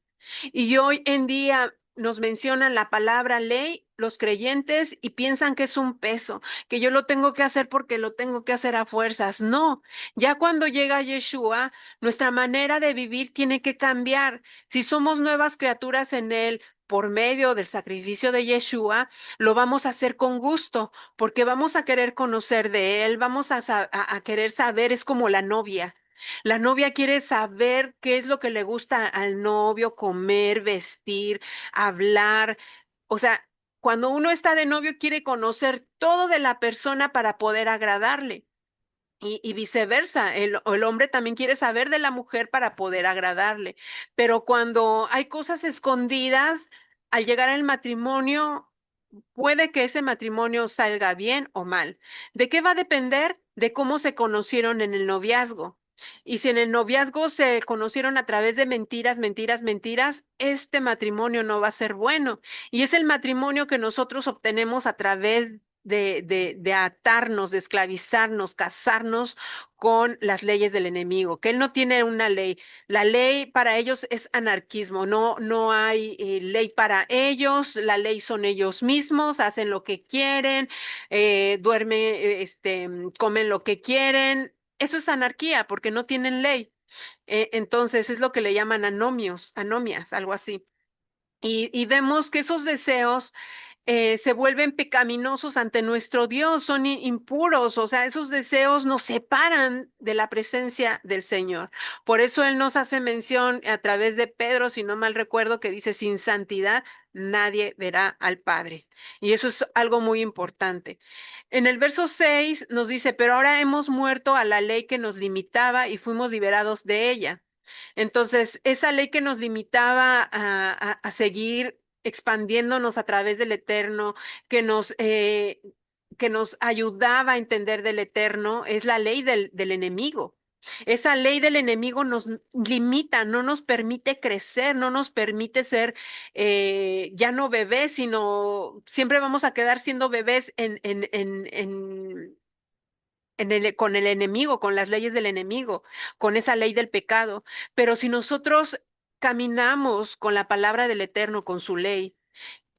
Y hoy en día nos mencionan la palabra ley los creyentes y piensan que es un peso, que yo lo tengo que hacer porque lo tengo que hacer a fuerzas. No, ya cuando llega Yeshua, nuestra manera de vivir tiene que cambiar. Si somos nuevas criaturas en Él, por medio del sacrificio de Yeshua, lo vamos a hacer con gusto, porque vamos a querer conocer de Él, vamos a querer saber, es como la novia. La novia quiere saber qué es lo que le gusta al novio, comer, vestir, hablar. O sea, cuando uno está de novio quiere conocer todo de la persona para poder agradarle. Y viceversa, el hombre también quiere saber de la mujer para poder agradarle. Pero cuando hay cosas escondidas, al llegar al matrimonio, puede que ese matrimonio salga bien o mal. ¿De qué va a depender? De cómo se conocieron en el noviazgo. Y si en el noviazgo se conocieron a través de mentiras, mentiras, mentiras, este matrimonio no va a ser bueno. Y es el matrimonio que nosotros obtenemos a través de atarnos, de esclavizarnos, casarnos con las leyes del enemigo, que él no tiene una ley. La ley para ellos es anarquismo, no hay ley para ellos, la ley son ellos mismos, hacen lo que quieren, comen lo que quieren. Eso es anarquía porque no tienen ley. Entonces es lo que le llaman anomias, algo así. Y vemos que esos deseos se vuelven pecaminosos ante nuestro Dios, son impuros, o sea, esos deseos nos separan de la presencia del Señor. Por eso Él nos hace mención a través de Pedro, si no mal recuerdo, que dice, sin santidad nadie verá al Padre. Y eso es algo muy importante. En el verso 6 nos dice, pero ahora hemos muerto a la ley que nos limitaba y fuimos liberados de ella. Entonces, esa ley que nos limitaba a seguir expandiéndonos a través del Eterno, que nos ayudaba a entender del Eterno, es la ley del enemigo. Esa ley del enemigo nos limita, no nos permite crecer, no nos permite ser ya no bebés, sino siempre vamos a quedar siendo bebés con el enemigo, con las leyes del enemigo, con esa ley del pecado. Pero si nosotros caminamos con la palabra del Eterno, con su ley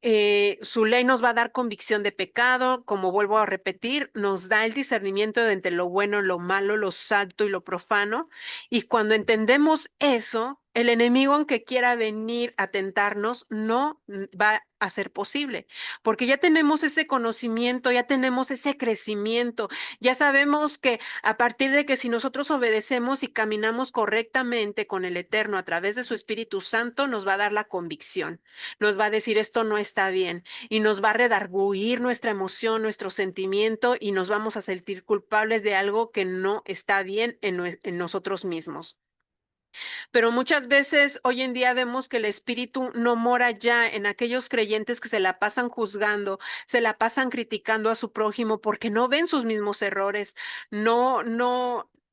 nos va a dar convicción de pecado, como vuelvo a repetir, nos da el discernimiento de entre lo bueno, lo malo, lo santo y lo profano. Y cuando entendemos eso, el enemigo, aunque quiera venir a tentarnos, no va a ser posible, porque ya tenemos ese conocimiento, ya tenemos ese crecimiento, ya sabemos que a partir de que si nosotros obedecemos y caminamos correctamente con el Eterno a través de su Espíritu Santo, nos va a dar la convicción, nos va a decir esto no está bien y nos va a redarguir nuestra emoción, nuestro sentimiento y nos vamos a sentir culpables de algo que no está bien en nosotros mismos. Pero muchas veces hoy en día vemos que el espíritu no mora ya en aquellos creyentes que se la pasan juzgando, se la pasan criticando a su prójimo porque no ven sus mismos errores, no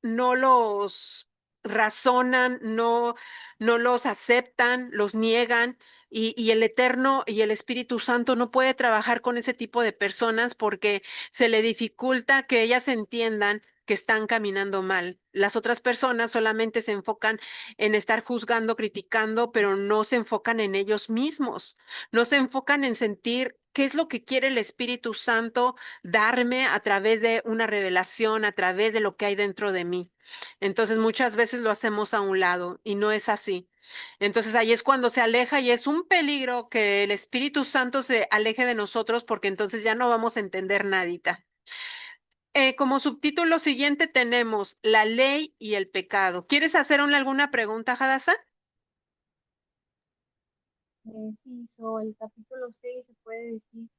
los razonan, no los aceptan, los niegan. Y el Eterno y el Espíritu Santo no puede trabajar con ese tipo de personas porque se le dificulta que ellas entiendan que están caminando mal. Las otras personas solamente se enfocan en estar juzgando, criticando, pero no se enfocan en ellos mismos, no se enfocan en sentir qué es lo que quiere el Espíritu Santo darme a través de una revelación, a través de lo que hay dentro de mí. Entonces muchas veces lo hacemos a un lado y no es así. Entonces ahí es cuando se aleja y es un peligro que el Espíritu Santo se aleje de nosotros porque entonces ya no vamos a entender nadita. Como subtítulo siguiente tenemos la ley y el pecado. ¿Quieres hacer alguna pregunta, Hadassah? Sí, el capítulo 6 se puede decir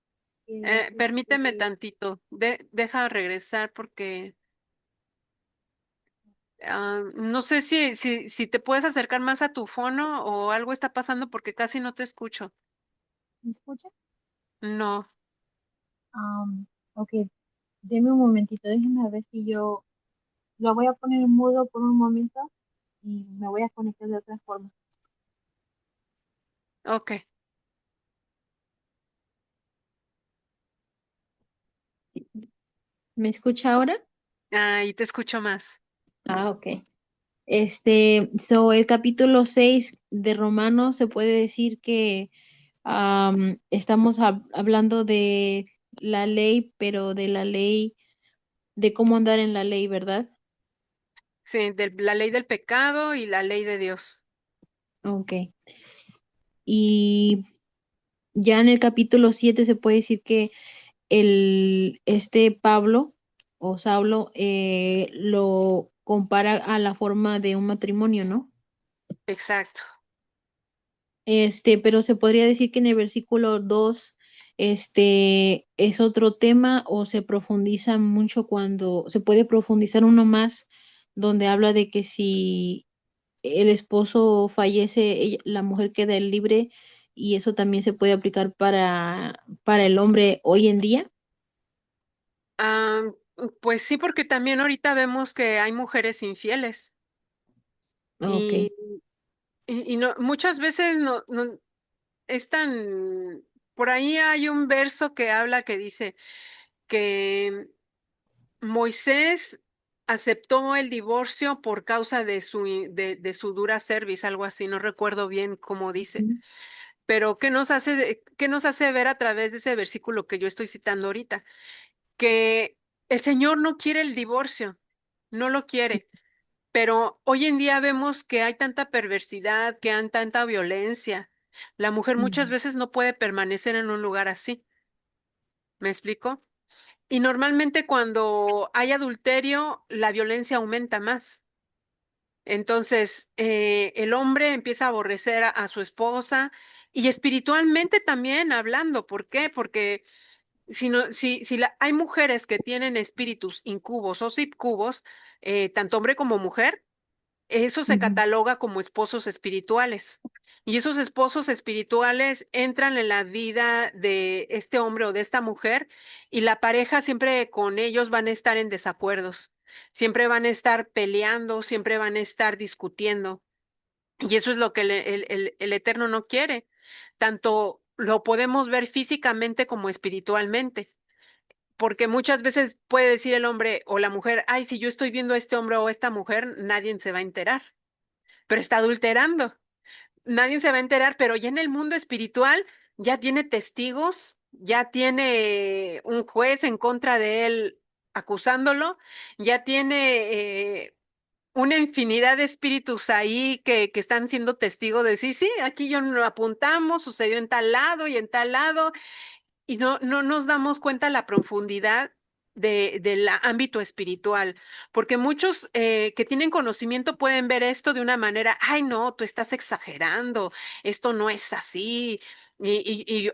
que es Permíteme tantito. Deja regresar porque no sé si te puedes acercar más a tu fono o algo está pasando porque casi no te escucho. ¿me escucha? No. Ok, deme un momentito, déjeme ver si yo lo voy a poner en mudo por un momento y me voy a conectar de otra forma. Ok. ¿Me escucha ahora? Ahí te escucho más. Ok. El capítulo 6 de Romanos se puede decir que estamos hablando de la ley, pero de la ley, de cómo andar en la ley, ¿verdad? Sí, de la ley del pecado y la ley de Dios. Ok. Y ya en el capítulo 7 se puede decir que este Pablo o Saulo lo compara a la forma de un matrimonio, ¿no? Exacto. Pero se podría decir que en el versículo 2 es otro tema o se profundiza mucho cuando se puede profundizar uno más, donde habla de que si el esposo fallece, la mujer queda libre y eso también se puede aplicar para el hombre hoy en día. Ah, pues sí, porque también ahorita vemos que hay mujeres infieles Ok. y, y no, muchas veces no es tan... Por ahí hay un verso que habla que dice que Moisés aceptó el divorcio por causa de su dura cerviz, algo así, no recuerdo bien cómo dice, Ujú, pero qué nos hace ver a través de ese versículo que yo estoy citando ahorita? Que el Señor no quiere el divorcio, no lo quiere, pero hoy en día vemos que hay tanta perversidad, que hay tanta violencia. La mujer muchas ujú, veces no puede permanecer en un lugar así, ¿me explico? Y normalmente cuando hay adulterio, la violencia aumenta más. Entonces, el hombre empieza a aborrecer a su esposa y espiritualmente también hablando. ¿Por qué? Porque hay mujeres que tienen espíritus incubos o subcubos, tanto hombre como mujer, eso se ujú, cataloga como esposos espirituales. Y esos esposos espirituales entran en la vida de este hombre o de esta mujer y la pareja siempre con ellos van a estar en desacuerdos, siempre van a estar peleando, siempre van a estar discutiendo. Y eso es lo que el Eterno no quiere. Tanto lo podemos ver físicamente como espiritualmente. Porque muchas veces puede decir el hombre o la mujer, ay, si yo estoy viendo a este hombre o a esta mujer, nadie se va a enterar, pero está adulterando. Nadie se va a enterar, pero ya en el mundo espiritual ya tiene testigos, ya tiene un juez en contra de él acusándolo, ya tiene una infinidad de espíritus ahí que están siendo testigos de sí, sí, aquí yo lo apuntamos, sucedió en tal lado y en tal lado, y no nos damos cuenta la profundidad del ámbito espiritual, porque muchos que tienen conocimiento pueden ver esto de una manera, ay, no, tú estás exagerando, esto no es así.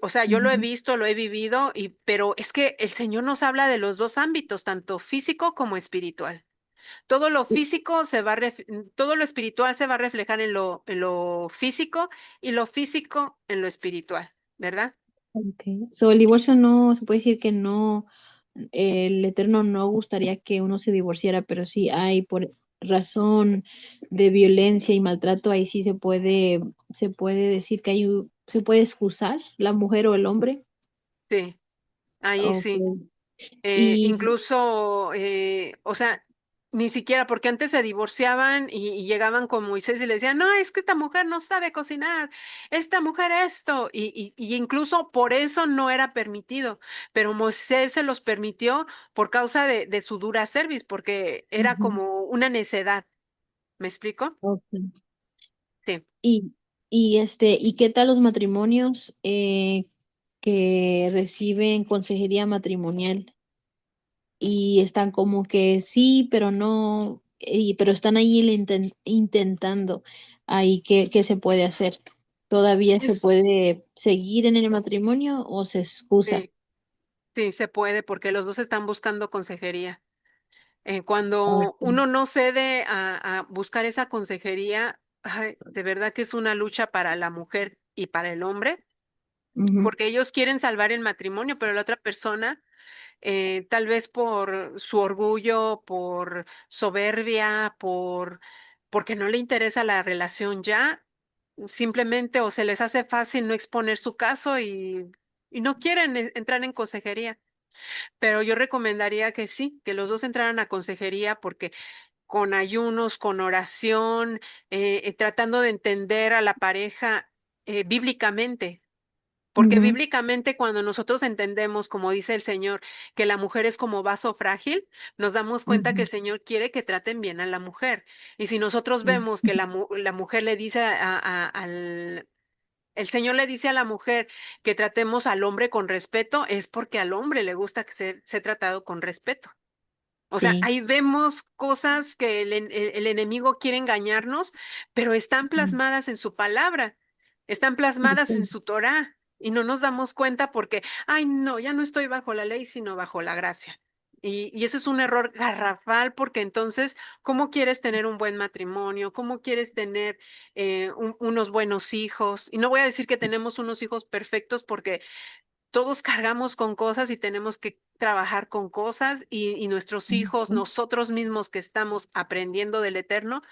O sea, yo lo he Ujú. visto, lo he vivido, pero es que el Señor nos habla de los dos ámbitos, tanto físico como espiritual. Todo lo físico todo lo espiritual se va a reflejar en lo físico y lo físico en lo espiritual, ¿verdad? Okay. So, el divorcio no, se puede decir que no, el Eterno no gustaría que uno se divorciara, pero sí hay por razón de violencia y maltrato, ahí sí se puede decir que se puede excusar la mujer o el hombre. Sí, ahí sí. Okay. Y, Incluso, o sea, ni siquiera, porque antes se divorciaban y llegaban con Moisés y le decían, no, es que esta mujer no sabe cocinar, esta mujer esto, y incluso por eso no era permitido, pero Moisés se los permitió por causa de su dura cerviz, porque era ujú, como una necedad, ¿me explico? okay. Sí. Y, ¿y qué tal los matrimonios que reciben consejería matrimonial y están como que sí, pero no, pero están ahí intentando ahí qué se puede hacer? ¿Todavía se Es- puede seguir en el matrimonio o se excusa? sí, sí, se puede, porque los dos están buscando consejería. Cuando Okay. uno no cede a buscar esa consejería, ay, de verdad que es una lucha para la mujer y para el hombre, Ujú, porque ellos quieren salvar el matrimonio, pero la otra persona, tal vez por su orgullo, por soberbia, porque no le interesa la relación ya, simplemente o se les hace fácil no exponer su caso y no quieren entrar en consejería. Pero yo recomendaría que sí, que los dos entraran a consejería porque con ayunos, con oración, tratando de entender a la pareja bíblicamente. Porque ujú, bíblicamente cuando nosotros entendemos, como dice el Señor, que la mujer es como vaso frágil, nos damos cuenta que ujú, el Señor quiere que traten bien a la mujer. Y si nosotros ujú. vemos que la mujer le dice el Señor le dice a la mujer que tratemos al hombre con respeto, es porque al hombre le gusta que sea tratado con respeto. O sea, Sí. ahí vemos cosas que el enemigo quiere engañarnos, pero están Mm, plasmadas en su palabra, están plasmadas en ok. su Torá, y no nos damos cuenta porque, ay, no, ya no estoy bajo la ley, sino bajo la gracia. Y eso es un error garrafal porque entonces, ¿cómo quieres tener un buen matrimonio? ¿Cómo quieres tener unos buenos hijos? Y no voy a decir que tenemos unos hijos perfectos porque todos cargamos con cosas y tenemos que trabajar con cosas y nuestros hijos, Ujú. nosotros mismos que estamos aprendiendo del Eterno,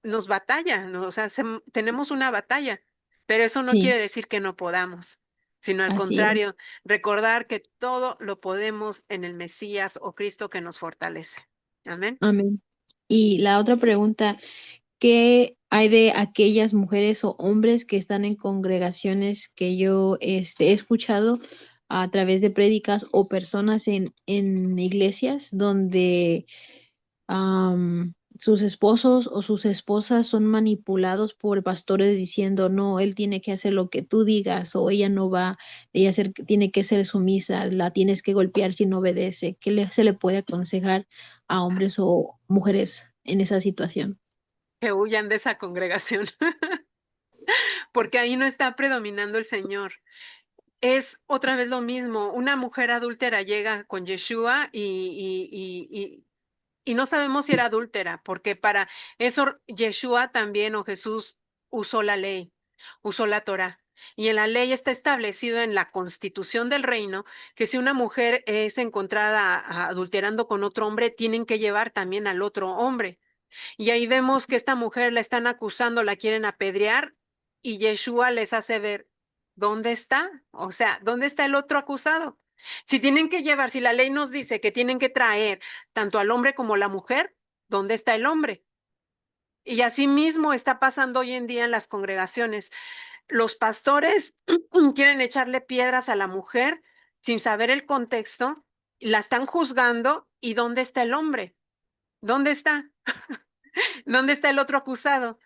nos batallan, ¿no? O sea, tenemos una batalla, pero eso no Sí, quiere decir que no podamos, sino al así es. contrario, recordar que todo lo podemos en el Mesías o Cristo que nos fortalece. Amén. Amén. Y la otra pregunta, ¿qué hay de aquellas mujeres o hombres que están en congregaciones que yo he escuchado a través de prédicas o personas en iglesias donde sus esposos o sus esposas son manipulados por pastores diciendo, no, él tiene que hacer lo que tú digas o ella no va, tiene que ser sumisa, la tienes que golpear si no obedece? Se le puede aconsejar a hombres o mujeres en esa situación? Que huyan de esa congregación, porque ahí no está predominando el Señor. Es otra vez lo mismo. Una mujer adúltera llega con Yeshua y no sabemos si era adúltera, porque para eso Yeshua también o Jesús usó la ley, usó la Torá. Y en la ley está establecido en la constitución del reino que si una mujer es encontrada adulterando con otro hombre, tienen que llevar también al otro hombre. Y ahí vemos que esta mujer la están acusando, la quieren apedrear y Yeshua les hace ver, ¿dónde está? O sea, ¿dónde está el otro acusado? Si tienen que llevar, si la ley nos dice que tienen que traer tanto al hombre como a la mujer, ¿dónde está el hombre? Y así mismo está pasando hoy en día en las congregaciones. Los pastores quieren echarle piedras a la mujer sin saber el contexto, la están juzgando y ¿dónde está el hombre? ¿Dónde está? ¿Dónde está el otro acusado?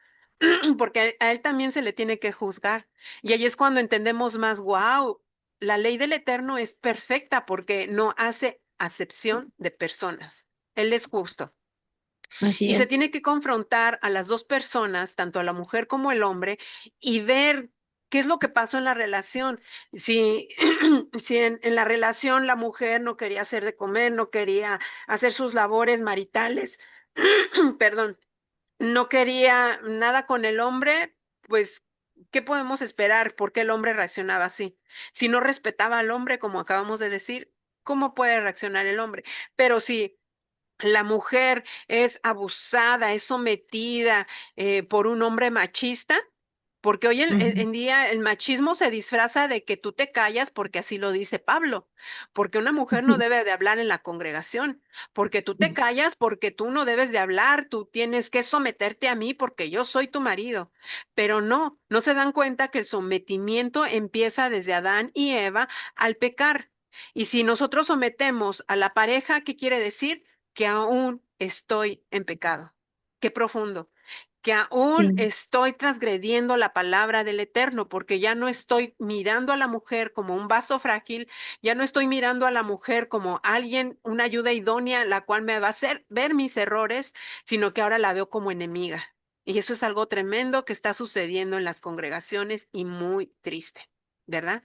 Porque a él también se le tiene que juzgar. Y ahí es cuando entendemos más, wow, la ley del Eterno es perfecta porque no hace acepción de personas. Él es justo. Así Y se es. tiene que confrontar a las dos personas, tanto a la mujer como el hombre, y ver qué es lo que pasó en la relación. Si, si en la relación la mujer no quería hacer de comer, no quería hacer sus labores maritales, perdón, no quería nada con el hombre, pues, ¿qué podemos esperar? ¿Por qué el hombre reaccionaba así? Si no respetaba al hombre, como acabamos de decir, ¿cómo puede reaccionar el hombre? Pero si la mujer es abusada, es sometida por un hombre machista, porque hoy Ujú, en día el machismo se disfraza de que tú te callas porque así lo dice Pablo, porque una mujer no ujú, debe de hablar en la congregación, porque tú te sí, callas porque tú no debes de hablar, tú tienes que someterte a mí porque yo soy tu marido. Pero no, no se dan cuenta que el sometimiento empieza desde Adán y Eva al pecar. Y si nosotros sometemos a la pareja, ¿qué quiere decir? Que aún estoy en pecado. Qué profundo. Que aún sí, estoy transgrediendo la palabra del Eterno, porque ya no estoy mirando a la mujer como un vaso frágil, ya no estoy mirando a la mujer como alguien, una ayuda idónea, la cual me va a hacer ver mis errores, sino que ahora la veo como enemiga. Y eso es algo tremendo que está sucediendo en las congregaciones y muy triste, ¿verdad?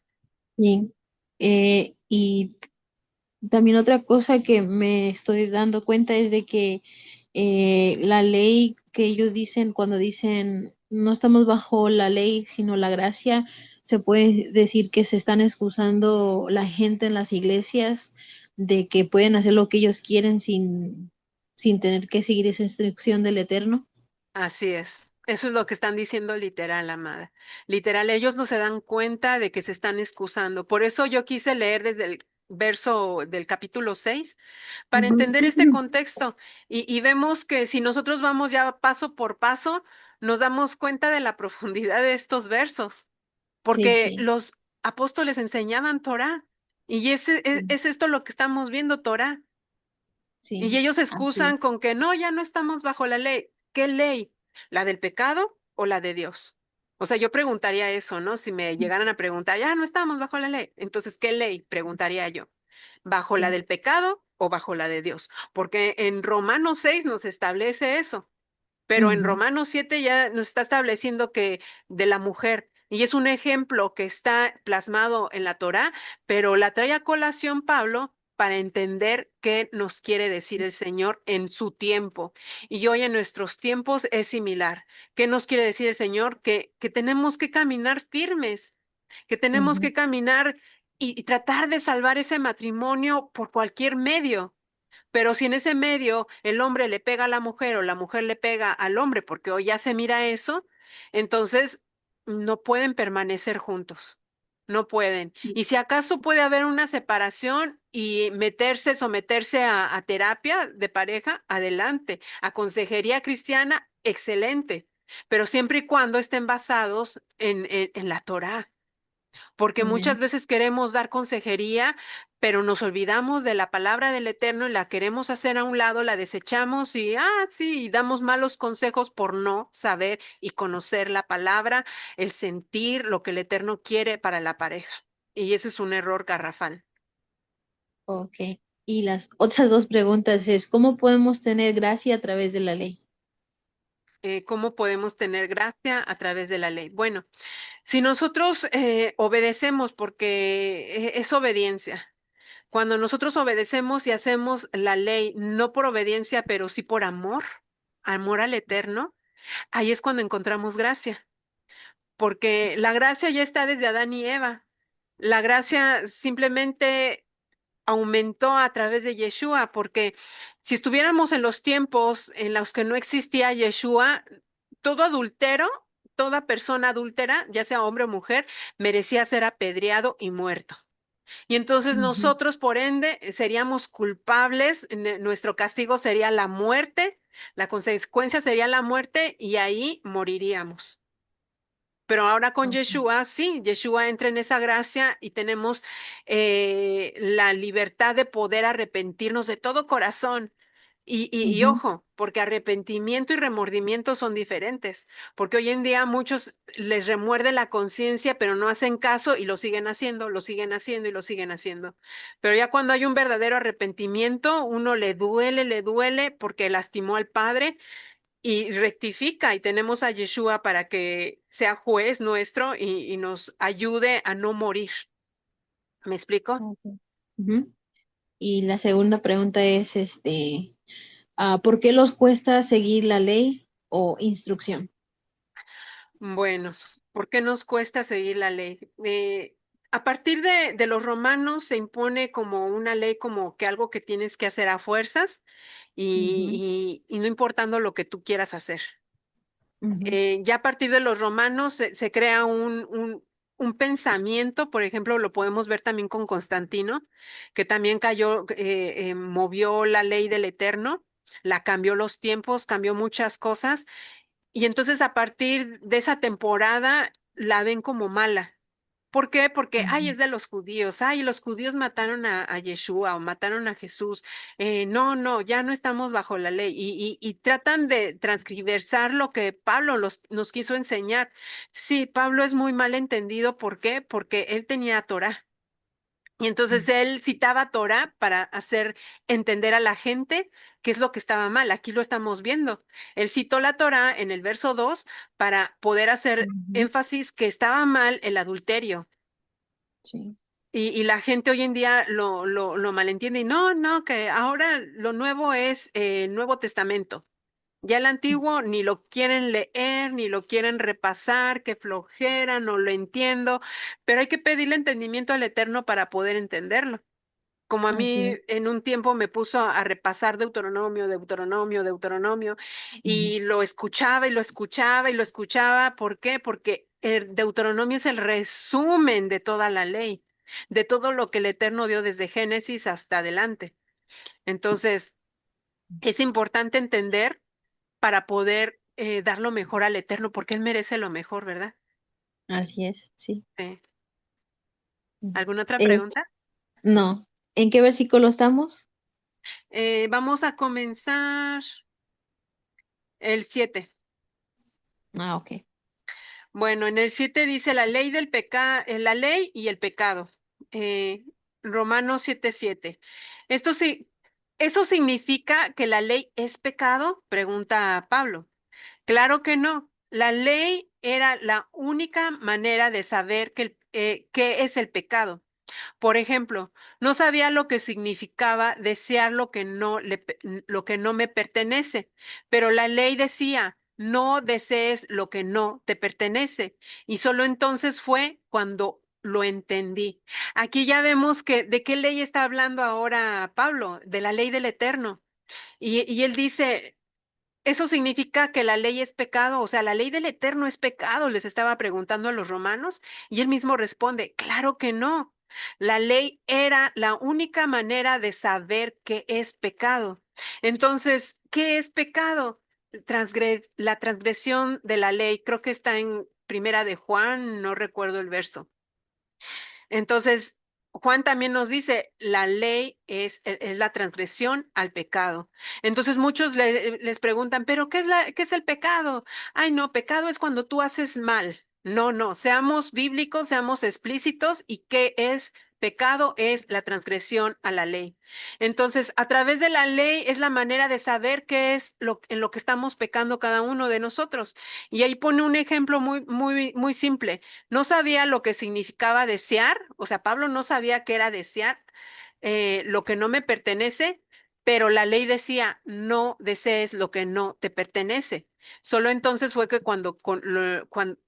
sí. Y también otra cosa que me estoy dando cuenta es de que la ley que ellos dicen cuando dicen no estamos bajo la ley sino la gracia, se puede decir que se están excusando la gente en las iglesias de que pueden hacer lo que ellos quieren sin tener que seguir esa instrucción del Eterno. Así es. Eso es lo que están diciendo literal, amada. Literal, ellos no se dan cuenta de que se están excusando. Por eso yo quise leer desde el verso del capítulo 6 para Ujú, entender este contexto. Y vemos que si nosotros vamos ya paso por paso, nos damos cuenta de la profundidad de estos versos, sí, porque sí, los apóstoles enseñaban Torah. Y sí, es esto lo que estamos viendo, Torah. Y sí, ellos se así. excusan con que no, ya no estamos bajo la ley. ¿Qué ley? ¿La del pecado o la de Dios? O sea, yo preguntaría eso, ¿no? Si me llegaran a preguntar, ya no estamos bajo la ley. Entonces, ¿qué ley? Preguntaría yo. ¿Bajo la Sí. del pecado o bajo la de Dios? Porque en Romanos 6 nos establece eso. Pero en Ujú, Romanos 7 ya nos está estableciendo que de la mujer, y es un ejemplo que está plasmado en la Torá, pero la trae a colación Pablo para entender qué nos quiere decir el Señor en su tiempo. Y hoy en nuestros tiempos es similar. ¿Qué nos quiere decir el Señor? Que tenemos que caminar firmes, que tenemos ujú, que caminar y tratar de salvar ese matrimonio por cualquier medio. Pero si en ese medio el hombre le pega a la mujer o la mujer le pega al hombre, porque hoy ya se mira eso, entonces no pueden permanecer juntos. No pueden. sí, Y si acaso puede haber una separación y meterse, someterse a terapia de pareja, adelante. A consejería cristiana, excelente. Pero siempre y cuando estén basados en la Torá, porque muchas amén. veces queremos dar consejería, pero nos olvidamos de la palabra del Eterno y la queremos hacer a un lado, la desechamos y, sí, y damos malos consejos por no saber y conocer la palabra, el sentir lo que el Eterno quiere para la pareja. Y ese es un error garrafal. Ok. Y las otras dos preguntas es, ¿cómo podemos tener gracia a través de la ley? ¿Cómo podemos tener gracia a través de la ley? Bueno, si nosotros obedecemos, porque es obediencia. Cuando nosotros obedecemos y hacemos la ley, no por obediencia, pero sí por amor, amor al eterno, ahí es cuando encontramos gracia, porque la gracia ya está desde Adán y Eva. La gracia simplemente aumentó a través de Yeshua, porque si estuviéramos en los tiempos en los que no existía Yeshua, todo adultero, toda persona adúltera, ya sea hombre o mujer, merecía ser apedreado y muerto. Y entonces Ujú, nosotros, por ende, seríamos culpables, nuestro castigo sería la muerte, la consecuencia sería la muerte y ahí moriríamos. Pero ahora con ok, Yeshua, sí, Yeshua entra en esa gracia y tenemos la libertad de poder arrepentirnos de todo corazón. Y Ujú. ojo, porque arrepentimiento y remordimiento son diferentes, porque hoy en día muchos les remuerde la conciencia, pero no hacen caso y lo siguen haciendo, lo siguen haciendo y lo siguen haciendo. Pero ya cuando hay un verdadero arrepentimiento, uno le duele porque lastimó al Padre y rectifica y tenemos a Yeshua para que sea juez nuestro y nos ayude a no morir. ¿Me explico? Ok. Ujú. Y la segunda pregunta es, ¿por qué los cuesta seguir la ley o instrucción? Bueno, ¿por qué nos cuesta seguir la ley? A partir de los romanos se impone como una ley, como que algo que tienes que hacer a fuerzas Ujú, y no importando lo que tú quieras hacer. ujú, Ya a partir de los romanos se crea un pensamiento, por ejemplo, lo podemos ver también con Constantino, que también cayó, movió la ley del Eterno, la cambió los tiempos, cambió muchas cosas y entonces a partir de esa temporada la ven como mala. ¿Por qué? Porque, ay, ujú. es de los judíos, ay, los judíos mataron a Yeshua o mataron a Jesús. No, no, ya no estamos bajo la ley. Y tratan de transcriversar lo que Pablo nos quiso enseñar. Sí, Pablo es muy mal entendido. ¿Por qué? Porque él tenía Torá. Y entonces él citaba Torah para hacer entender a la gente qué es lo que estaba mal. Aquí lo estamos viendo. Él citó la Torah en el verso 2 para poder hacer Ujú, énfasis que estaba mal el adulterio. sí. Y la gente hoy en día lo malentiende y no, no, que ahora lo nuevo es el Nuevo Testamento. Ya el antiguo ni lo quieren leer, ni lo quieren repasar, que flojera, no lo entiendo, pero hay que pedirle entendimiento al Eterno para poder entenderlo. Como a Así mí es. en un tiempo me puso a repasar Deuteronomio, Deuteronomio, Deuteronomio, Ujú, y lo escuchaba y lo escuchaba y lo escuchaba. ¿Por qué? Porque el Deuteronomio es el resumen de toda la ley, de todo lo que el Eterno dio desde Génesis hasta adelante. Entonces, es importante entender para poder dar lo mejor al Eterno, porque Él merece lo mejor, ¿verdad? así es, sí. Sí. Ujú. ¿Alguna otra Eh, pregunta? no. ¿En qué versículo estamos? Vamos a comenzar el 7. Ah, ok. Bueno, en el 7 dice la ley del pecado, la ley y el pecado. Eh, Romanos 7:7. Esto sí, ¿eso significa que la ley es pecado? Pregunta Pablo. Claro que no. La ley era la única manera de saber qué es el pecado. Por ejemplo, no sabía lo que significaba desear lo que no me pertenece, pero la ley decía, no desees lo que no te pertenece. Y solo entonces fue cuando lo entendí. Aquí ya vemos que de qué ley está hablando ahora Pablo, de la ley del Eterno. Y él dice, ¿eso significa que la ley es pecado? O sea, la ley del Eterno es pecado, les estaba preguntando a los romanos, y él mismo responde, claro que no. La ley era la única manera de saber qué es pecado. Entonces, ¿qué es pecado? La transgresión de la ley, creo que está en Primera de Juan, no recuerdo el verso. Entonces, Juan también nos dice, la ley es la transgresión al pecado. Entonces, muchos les preguntan, ¿pero qué es el pecado? Ay, no, pecado es cuando tú haces mal. No, no, seamos bíblicos, seamos explícitos y qué es pecado es la transgresión a la ley. Entonces, a través de la ley es la manera de saber qué es en lo que estamos pecando cada uno de nosotros. Y ahí pone un ejemplo muy, muy, muy simple. No sabía lo que significaba desear, o sea, Pablo no sabía qué era desear, lo que no me pertenece, pero la ley decía, no desees lo que no te pertenece. Solo entonces fue que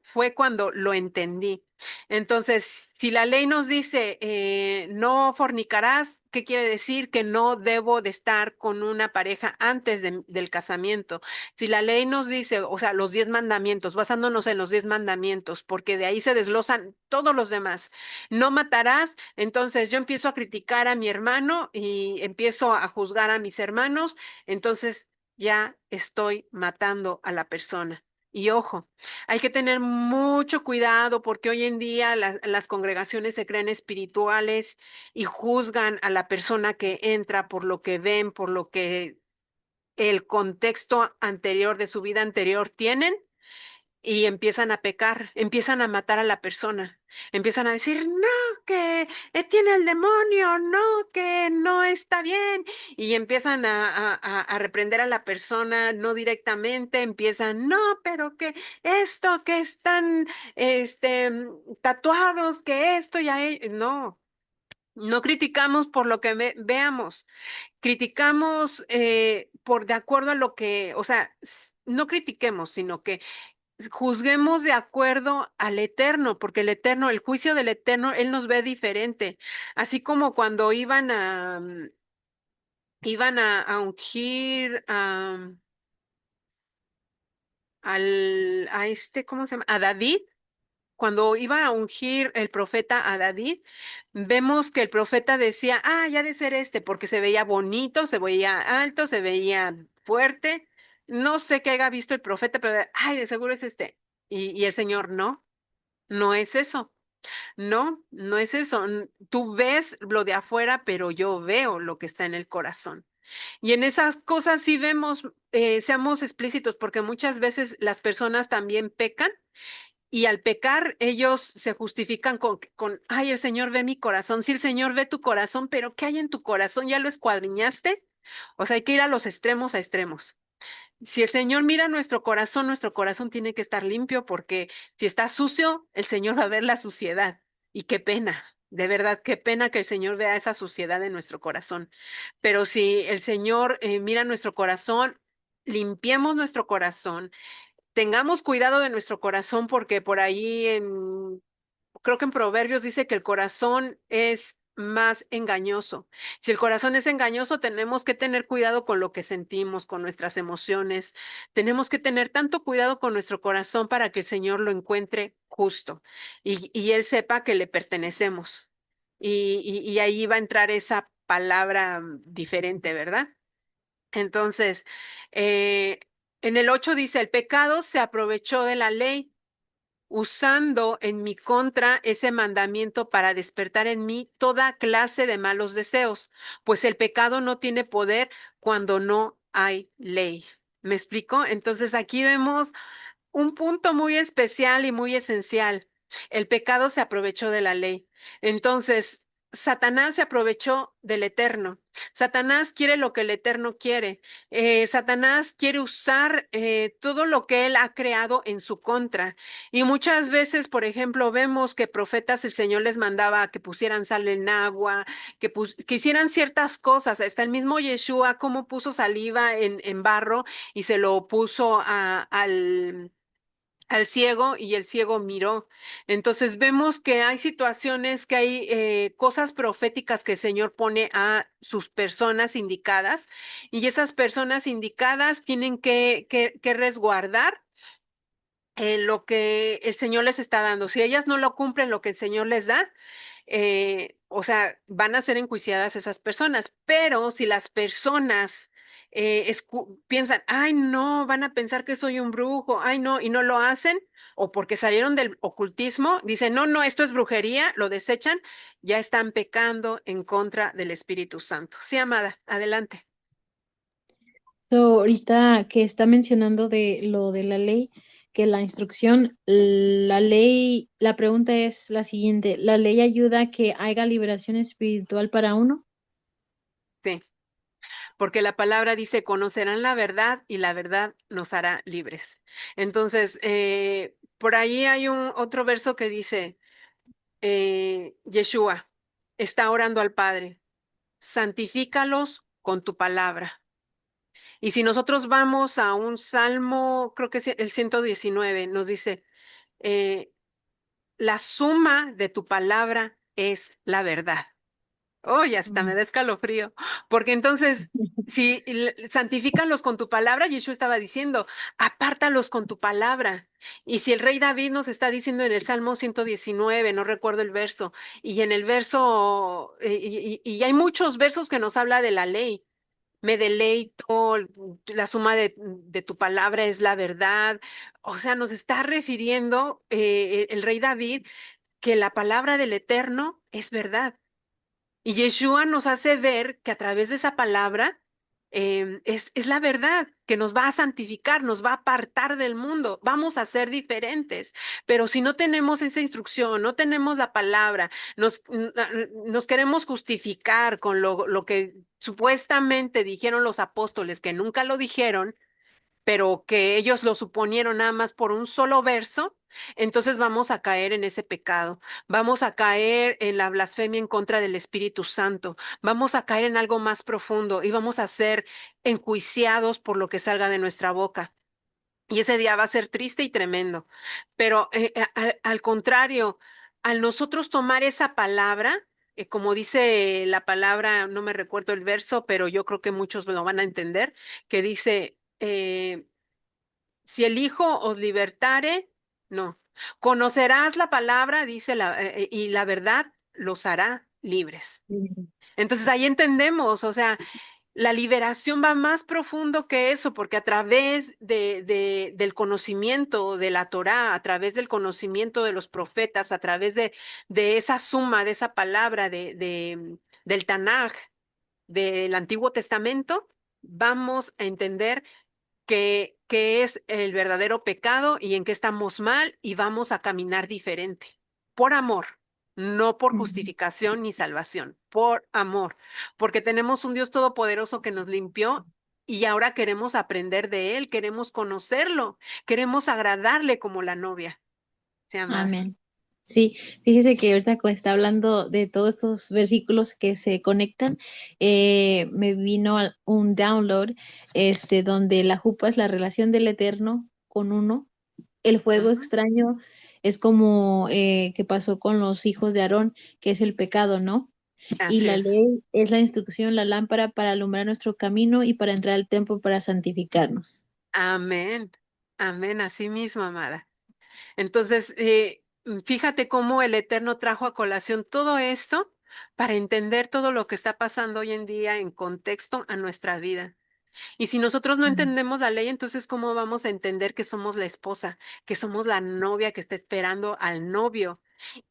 fue cuando lo entendí. Entonces, si la ley nos dice, no fornicarás, ¿qué quiere decir? Que no debo de estar con una pareja antes del casamiento. Si la ley nos dice, o sea, los 10 mandamientos, basándonos en los 10 mandamientos, porque de ahí se desglosan todos los demás. No matarás, entonces yo empiezo a criticar a mi hermano y empiezo a juzgar a mis hermanos, entonces ya estoy matando a la persona. Y ojo, hay que tener mucho cuidado porque hoy en día las congregaciones se creen espirituales y juzgan a la persona que entra por lo que ven, por lo que el contexto anterior de su vida anterior tienen y empiezan a pecar, empiezan a matar a la persona, empiezan a decir, no, que tiene el demonio, no, que no está bien, y empiezan a reprender a la persona, no directamente, empiezan, no, pero que esto, que están, tatuados, que esto, ya, no. No criticamos por lo que veamos, criticamos por de acuerdo a lo que, o sea, no critiquemos, sino que juzguemos de acuerdo al Eterno, porque el Eterno, el juicio del Eterno, Él nos ve diferente. Así como cuando iban a ungir ¿cómo se llama? A David. Cuando iba a ungir el profeta a David, vemos que el profeta decía, ya ha de ser este, porque se veía bonito, se veía alto, se veía fuerte. No sé qué haya visto el profeta, pero, de seguro es este. Y el Señor, no, no es eso. No, no es eso. Tú ves lo de afuera, pero yo veo lo que está en el corazón. Y en esas cosas sí vemos, seamos explícitos, porque muchas veces las personas también pecan y al pecar ellos se justifican ay, el Señor ve mi corazón. Sí, el Señor ve tu corazón, pero ¿qué hay en tu corazón? ¿Ya lo escuadriñaste? O sea, hay que ir a los extremos a extremos. Si el Señor mira nuestro corazón tiene que estar limpio porque si está sucio, el Señor va a ver la suciedad. Y qué pena, de verdad, qué pena que el Señor vea esa suciedad en nuestro corazón. Pero si el Señor mira nuestro corazón, limpiemos nuestro corazón, tengamos cuidado de nuestro corazón porque por ahí creo que en Proverbios dice que el corazón es más engañoso. Si el corazón es engañoso, tenemos que tener cuidado con lo que sentimos, con nuestras emociones. Tenemos que tener tanto cuidado con nuestro corazón para que el Señor lo encuentre justo y Él sepa que le pertenecemos. Y ahí va a entrar esa palabra diferente, ¿verdad? Entonces, eh, en el 8 dice, el pecado se aprovechó de la ley usando en mi contra ese mandamiento para despertar en mí toda clase de malos deseos, pues el pecado no tiene poder cuando no hay ley. ¿Me explico? Entonces aquí vemos un punto muy especial y muy esencial. El pecado se aprovechó de la ley. Entonces, Satanás se aprovechó del Eterno. Satanás quiere lo que el Eterno quiere. Satanás quiere usar todo lo que él ha creado en su contra. Y muchas veces, por ejemplo, vemos que profetas el Señor les mandaba que pusieran sal en agua, que hicieran ciertas cosas. Hasta el mismo Yeshua, cómo puso saliva en barro y se lo puso al ciego y el ciego miró. Entonces vemos que hay situaciones, que hay cosas proféticas que el Señor pone a sus personas indicadas y esas personas indicadas tienen que resguardar lo que el Señor les está dando. Si ellas no lo cumplen lo que el Señor les da, o sea, van a ser enjuiciadas esas personas, pero si las personas piensan, ay, no, van a pensar que soy un brujo, ay, no, y no lo hacen, o porque salieron del ocultismo, dicen, no, no, esto es brujería, lo desechan, ya están pecando en contra del Espíritu Santo. Sí, amada, adelante. So, ahorita que está mencionando de lo de la ley, que la instrucción, la ley, la pregunta es la siguiente, ¿la ley ayuda a que haya liberación espiritual para uno? Sí, porque la palabra dice, conocerán la verdad y la verdad nos hará libres. Entonces, por ahí hay un otro verso que dice, Yeshua está orando al Padre, santifícalos con tu palabra. Y si nosotros vamos a un salmo, creo que es el 119, nos dice, eh, la suma de tu palabra es la verdad. Oye, hasta me Mm. da escalofrío. Porque entonces, si santifícalos con tu palabra, Yeshua estaba diciendo, apártalos con tu palabra. Y si el rey David nos está diciendo en el Salmo 119, no recuerdo el verso, y en el verso, y hay muchos versos que nos habla de la ley. Me deleito, la suma de tu palabra es la verdad. O sea, nos está refiriendo el rey David que la palabra del Eterno es verdad. Y Yeshua nos hace ver que a través de esa palabra, es la verdad que nos va a santificar, nos va a apartar del mundo, vamos a ser diferentes. Pero si no tenemos esa instrucción, no tenemos la palabra, nos queremos justificar con lo que supuestamente dijeron los apóstoles, que nunca lo dijeron, pero que ellos lo suponieron nada más por un solo verso, entonces vamos a caer en ese pecado, vamos a caer en la blasfemia en contra del Espíritu Santo, vamos a caer en algo más profundo y vamos a ser enjuiciados por lo que salga de nuestra boca. Y ese día va a ser triste y tremendo. Pero al contrario, al nosotros tomar esa palabra, como dice la palabra, no me recuerdo el verso, pero yo creo que muchos lo van a entender, que dice, si el Hijo os libertare, no, conocerás la palabra, dice y la verdad los hará libres. Ujú. Entonces ahí entendemos, o sea, la liberación va más profundo que eso, porque a través del conocimiento de la Torá, a través del conocimiento de los profetas, a través de esa suma, de esa palabra del Tanaj, del Antiguo Testamento, vamos a entender qué es el verdadero pecado y en qué estamos mal y vamos a caminar diferente, por amor, no por Ujú. justificación ni salvación, por amor, porque tenemos un Dios todopoderoso que nos limpió y ahora queremos aprender de Él, queremos conocerlo, queremos agradarle como la novia, ¿sí, amada? Amén. Sí, fíjese que ahorita cuando está hablando de todos estos versículos que se conectan, me vino un download, donde la jupa es la relación del Eterno con uno. El fuego Ajá, extraño es como que pasó con los hijos de Aarón, que es el pecado, ¿no? Y así la es. ley es la instrucción, la lámpara para alumbrar nuestro camino y para entrar al templo para santificarnos. Amén, amén, así mismo, amada. Entonces, fíjate cómo el Eterno trajo a colación todo esto para entender todo lo que está pasando hoy en día en contexto a nuestra vida. Y si nosotros no Mm. entendemos la ley, entonces ¿cómo vamos a entender que somos la esposa, que somos la novia que está esperando al novio?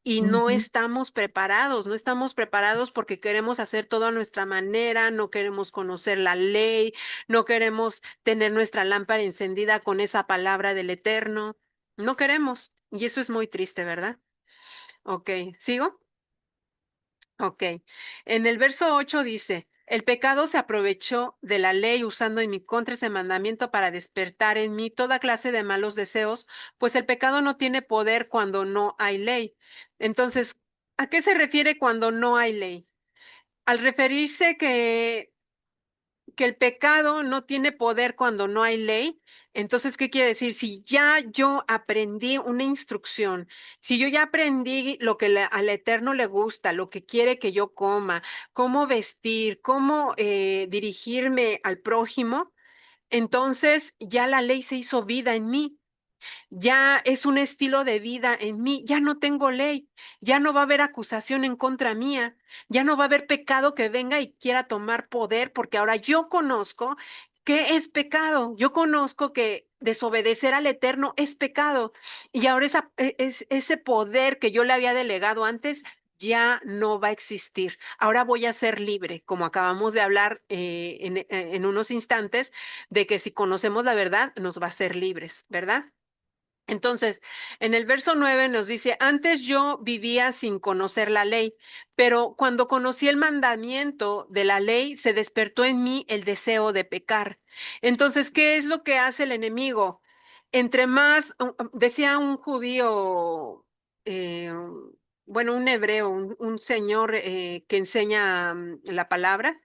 Y no Ujú. estamos preparados, no estamos preparados porque queremos hacer todo a nuestra manera, no queremos conocer la ley, no queremos tener nuestra lámpara encendida con esa palabra del Eterno, no queremos. Y eso es muy triste, ¿verdad? Ok, ¿sigo? Ok. En el verso 8 dice, el pecado se aprovechó de la ley usando en mi contra ese mandamiento para despertar en mí toda clase de malos deseos, pues el pecado no tiene poder cuando no hay ley. Entonces, ¿a qué se refiere cuando no hay ley? Al referirse que el pecado no tiene poder cuando no hay ley. Entonces, ¿qué quiere decir? Si ya yo aprendí una instrucción, si yo ya aprendí lo que al Eterno le gusta, lo que quiere que yo coma, cómo vestir, cómo dirigirme al prójimo, entonces ya la ley se hizo vida en mí. Ya es un estilo de vida en mí, ya no tengo ley, ya no va a haber acusación en contra mía, ya no va a haber pecado que venga y quiera tomar poder, porque ahora yo conozco qué es pecado, yo conozco que desobedecer al Eterno es pecado, y ahora ese poder que yo le había delegado antes ya no va a existir. Ahora voy a ser libre, como acabamos de hablar en unos instantes, de que si conocemos la verdad, nos va a hacer libres, ¿verdad? Entonces, en el verso 9 nos dice, antes yo vivía sin conocer la ley, pero cuando conocí el mandamiento de la ley, se despertó en mí el deseo de pecar. Entonces, ¿qué es lo que hace el enemigo? Entre más, decía un judío, bueno, un hebreo, un señor que enseña la palabra,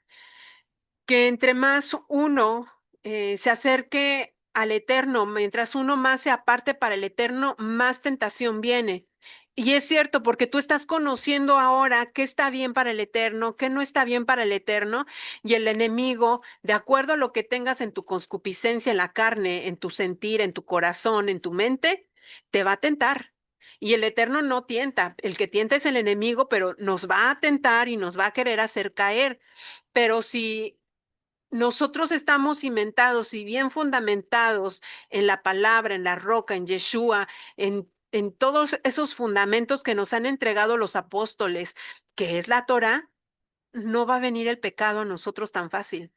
que entre más uno se acerque al Eterno, mientras uno más se aparte para el Eterno, más tentación viene. Y es cierto, porque tú estás conociendo ahora qué está bien para el Eterno, qué no está bien para el Eterno, y el enemigo, de acuerdo a lo que tengas en tu concupiscencia, en la carne, en tu sentir, en tu corazón, en tu mente, te va a tentar. Y el Eterno no tienta, el que tienta es el enemigo, pero nos va a tentar y nos va a querer hacer caer. Pero si nosotros estamos cimentados y bien fundamentados en la palabra, en la roca, en Yeshua, en todos esos fundamentos que nos han entregado los apóstoles, que es la Torá, no va a venir el pecado a nosotros tan fácil.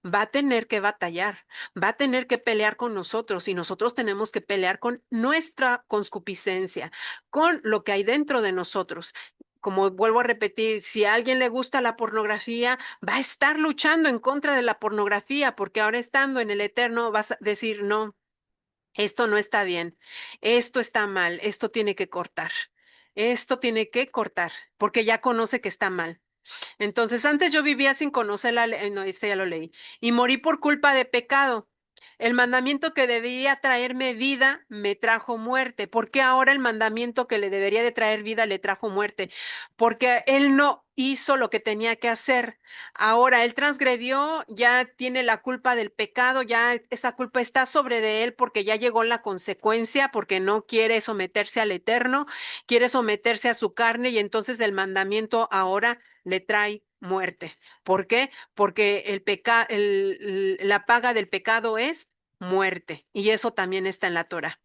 va a tener que batallar, va a tener que pelear con nosotros y nosotros tenemos que pelear con nuestra concupiscencia, con lo que hay dentro de nosotros. Como vuelvo a repetir, si a alguien le gusta la pornografía, va a estar luchando en contra de la pornografía, porque ahora estando en el eterno vas a decir, no, esto no está bien, esto está mal, esto tiene que cortar, porque ya conoce que está mal. Entonces, antes yo vivía sin conocer la ley, no, este ya lo leí, y morí por culpa de pecado. El mandamiento que debía traerme vida me trajo muerte. ¿Por qué ahora el mandamiento que le debería de traer vida le trajo muerte? Porque él no hizo lo que tenía que hacer. Ahora él transgredió, ya tiene la culpa del pecado, ya esa culpa está sobre de él porque ya llegó la consecuencia, porque no quiere someterse al eterno, quiere someterse a su carne y entonces el mandamiento ahora le trae muerte. ¿Por qué? Porque la paga del pecado es muerte, y eso también está en la Torah.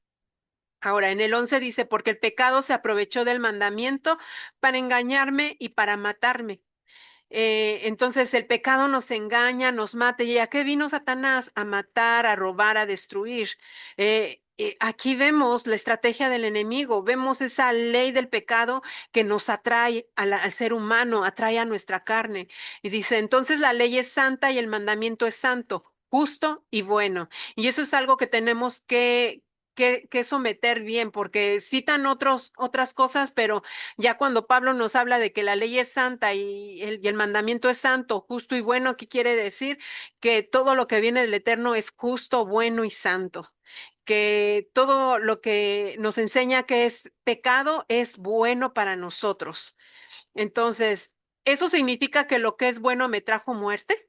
Ahora, en el 11 dice, porque el pecado se aprovechó del mandamiento para engañarme y para matarme. Entonces el pecado nos engaña, nos mata. ¿Y a qué vino Satanás? A matar, a robar, a destruir. Aquí vemos la estrategia del enemigo, vemos esa ley del pecado que nos atrae al ser humano, atrae a nuestra carne. Y dice, entonces la ley es santa y el mandamiento es santo, justo y bueno. Y eso es algo que tenemos que someter bien, porque citan otras cosas, pero ya cuando Pablo nos habla de que la ley es santa y el mandamiento es santo, justo y bueno, ¿qué quiere decir? Que todo lo que viene del Eterno es justo, bueno y santo. Que todo lo que nos enseña que es pecado es bueno para nosotros. Entonces, ¿eso significa que lo que es bueno me trajo muerte?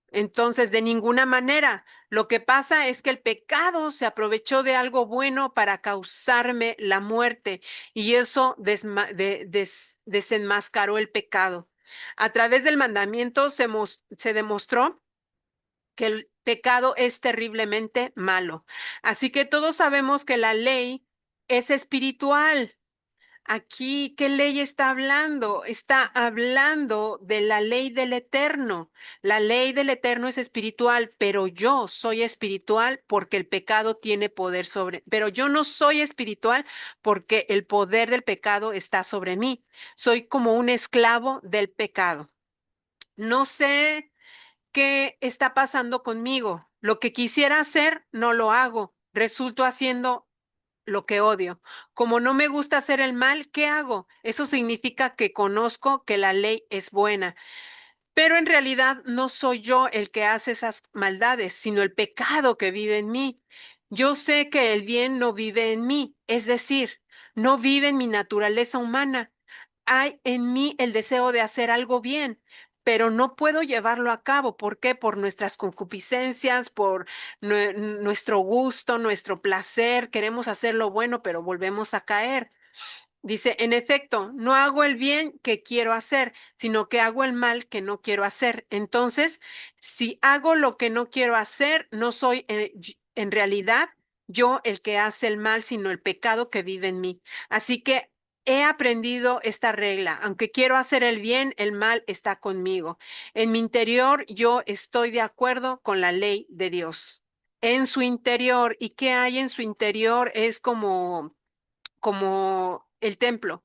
Entonces, de ninguna manera. Lo que pasa es que el pecado se aprovechó de algo bueno para causarme la muerte y eso desenmascaró el pecado. A través del mandamiento se demostró que el pecado es terriblemente malo. Así que todos sabemos que la ley es espiritual. Aquí, ¿qué ley está hablando? Está hablando de la ley del Eterno. La ley del Eterno es espiritual, pero yo soy espiritual porque el pecado tiene poder sobre, pero yo no soy espiritual porque el poder del pecado está sobre mí. Soy como un esclavo del pecado. No sé qué está pasando conmigo. Lo que quisiera hacer, no lo hago. Resulto haciendo lo que odio. Como no me gusta hacer el mal, ¿qué hago? Eso significa que conozco que la ley es buena, pero en realidad no soy yo el que hace esas maldades, sino el pecado que vive en mí. Yo sé que el bien no vive en mí, es decir, no vive en mi naturaleza humana. Hay en mí el deseo de hacer algo bien, pero no puedo llevarlo a cabo. ¿Por qué? Por nuestras concupiscencias, por nuestro gusto, nuestro placer. Queremos hacer lo bueno, pero volvemos a caer. Dice, en efecto, no hago el bien que quiero hacer, sino que hago el mal que no quiero hacer. Entonces, si hago lo que no quiero hacer, no soy en realidad yo el que hace el mal, sino el pecado que vive en mí. Así que he aprendido esta regla. Aunque quiero hacer el bien, el mal está conmigo. En mi interior, yo estoy de acuerdo con la ley de Dios. En su interior, ¿y qué hay en su interior? Es como el templo.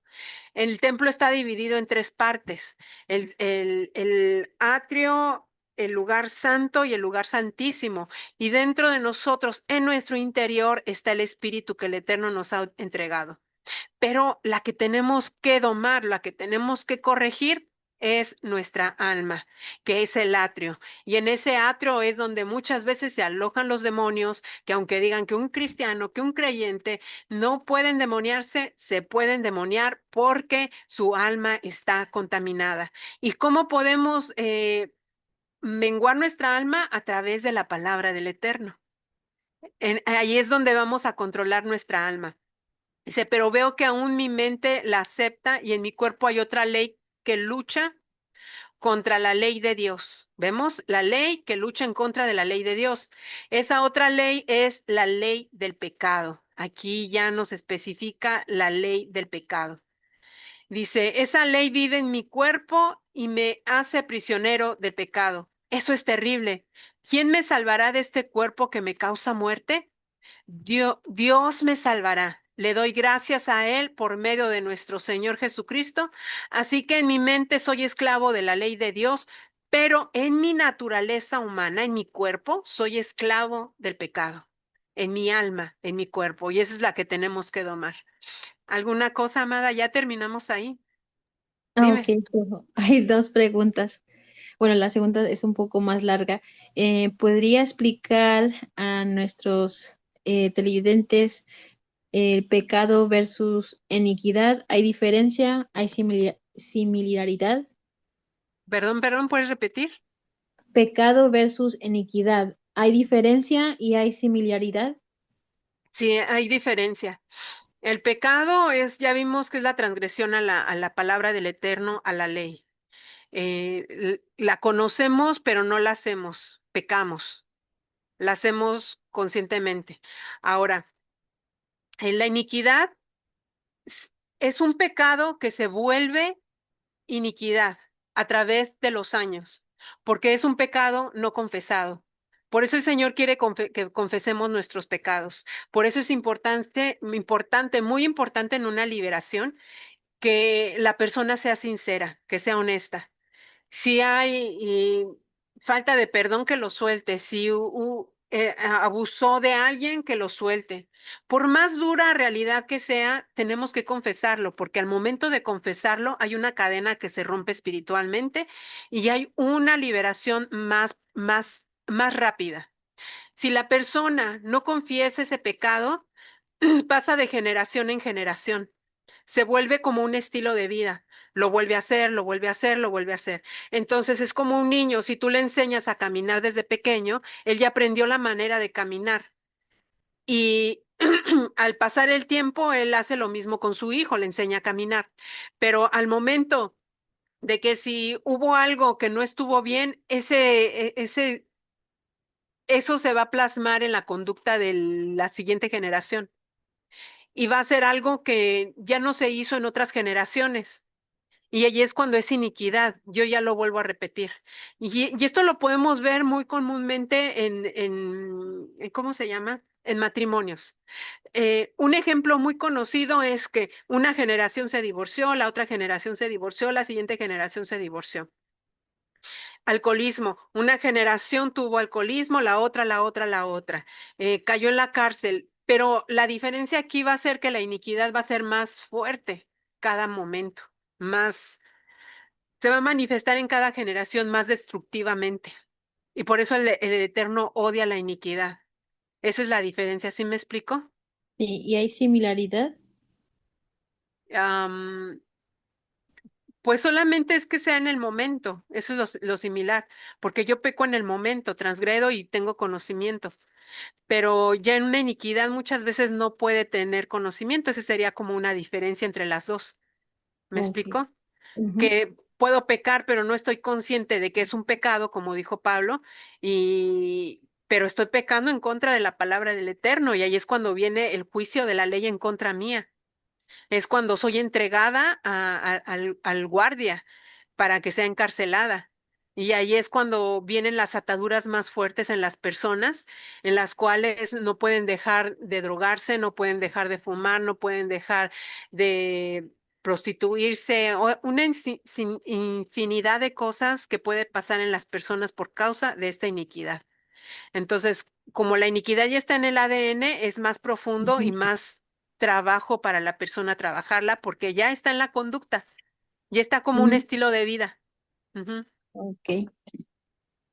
El templo está dividido en tres partes: el atrio, el lugar santo y el lugar santísimo. Y dentro de nosotros, en nuestro interior, está el Espíritu que el Eterno nos ha entregado. Pero la que tenemos que domar, la que tenemos que corregir, es nuestra alma, que es el atrio. Y en ese atrio es donde muchas veces se alojan los demonios, que aunque digan que un cristiano, que un creyente no pueden demoniarse, se pueden demoniar porque su alma está contaminada. ¿Y cómo podemos menguar nuestra alma? A través de la palabra del Eterno. Ahí es donde vamos a controlar nuestra alma. Dice, pero veo que aún mi mente la acepta y en mi cuerpo hay otra ley que lucha contra la ley de Dios. ¿Vemos? La ley que lucha en contra de la ley de Dios. Esa otra ley es la ley del pecado. Aquí ya nos especifica la ley del pecado. Dice, esa ley vive en mi cuerpo y me hace prisionero del pecado. Eso es terrible. ¿Quién me salvará de este cuerpo que me causa muerte? Dios me salvará. Le doy gracias a Él por medio de nuestro Señor Jesucristo. Así que en mi mente soy esclavo de la ley de Dios, pero en mi naturaleza humana, en mi cuerpo, soy esclavo del pecado. En mi alma, en mi cuerpo. Y esa es la que tenemos que domar. ¿Alguna cosa, amada? Ya terminamos ahí. Ah, ok, Dime. ojo. Hay dos preguntas. Bueno, la segunda es un poco más larga. ¿Podría explicar a nuestros televidentes el pecado versus iniquidad? ¿Hay diferencia? ¿Hay similaridad? Perdón, ¿puedes repetir? Pecado versus iniquidad. ¿Hay diferencia y hay similaridad? Sí, hay diferencia. El pecado es, ya vimos que es la transgresión a la palabra del Eterno, a la ley. La conocemos, pero no la hacemos, pecamos, la hacemos conscientemente. Ahora, en la iniquidad es es un pecado que se vuelve iniquidad a través de los años, porque es un pecado no confesado. Por eso el Señor quiere que confesemos nuestros pecados. Por eso es importante, muy importante en una liberación, que la persona sea sincera, que sea honesta. Si hay falta de perdón, que lo suelte. Si abusó de alguien, que lo suelte. Por más dura realidad que sea, tenemos que confesarlo, porque al momento de confesarlo hay una cadena que se rompe espiritualmente y hay una liberación más rápida. Si la persona no confiesa ese pecado, pasa de generación en generación. Se vuelve como un estilo de vida. Lo vuelve a hacer, lo vuelve a hacer, lo vuelve a hacer. Entonces es como un niño, si tú le enseñas a caminar desde pequeño, él ya aprendió la manera de caminar. Y al pasar el tiempo, él hace lo mismo con su hijo, le enseña a caminar. Pero al momento de que si hubo algo que no estuvo bien, eso se va a plasmar en la conducta de la siguiente generación y va a ser algo que ya no se hizo en otras generaciones. Y allí es cuando es iniquidad. Yo ya lo vuelvo a repetir. Y esto lo podemos ver muy comúnmente ¿cómo se llama? En matrimonios. Un ejemplo muy conocido es que una generación se divorció, la otra generación se divorció, la siguiente generación se divorció. Alcoholismo. Una generación tuvo alcoholismo, la otra. Cayó en la cárcel. Pero la diferencia aquí va a ser que la iniquidad va a ser más fuerte cada momento, más, se va a manifestar en cada generación más destructivamente. Y por eso el Eterno odia la iniquidad. Esa es la diferencia, ¿sí me explico? Sí, ¿y hay similaridad? Am, pues solamente es que sea en el momento, eso es lo similar, porque yo peco en el momento, transgredo y tengo conocimiento. Pero ya en una iniquidad muchas veces no puede tener conocimiento. Esa sería como una diferencia entre las dos. ¿Me Ok. explico? Ujú. Que puedo pecar, pero no estoy consciente de que es un pecado, como dijo Pablo, pero estoy pecando en contra de la palabra del Eterno, y ahí es cuando viene el juicio de la ley en contra mía. Es cuando soy entregada al guardia para que sea encarcelada. Y ahí es cuando vienen las ataduras más fuertes en las personas, en las cuales no pueden dejar de drogarse, no pueden dejar de fumar, no pueden dejar de prostituirse, o una infinidad de cosas que puede pasar en las personas por causa de esta iniquidad. Entonces, como la iniquidad ya está en el ADN, es más profundo y Ujú. más trabajo para la persona trabajarla porque ya está en la conducta, ya está como un Ujú. estilo de vida. Ujú. Ok,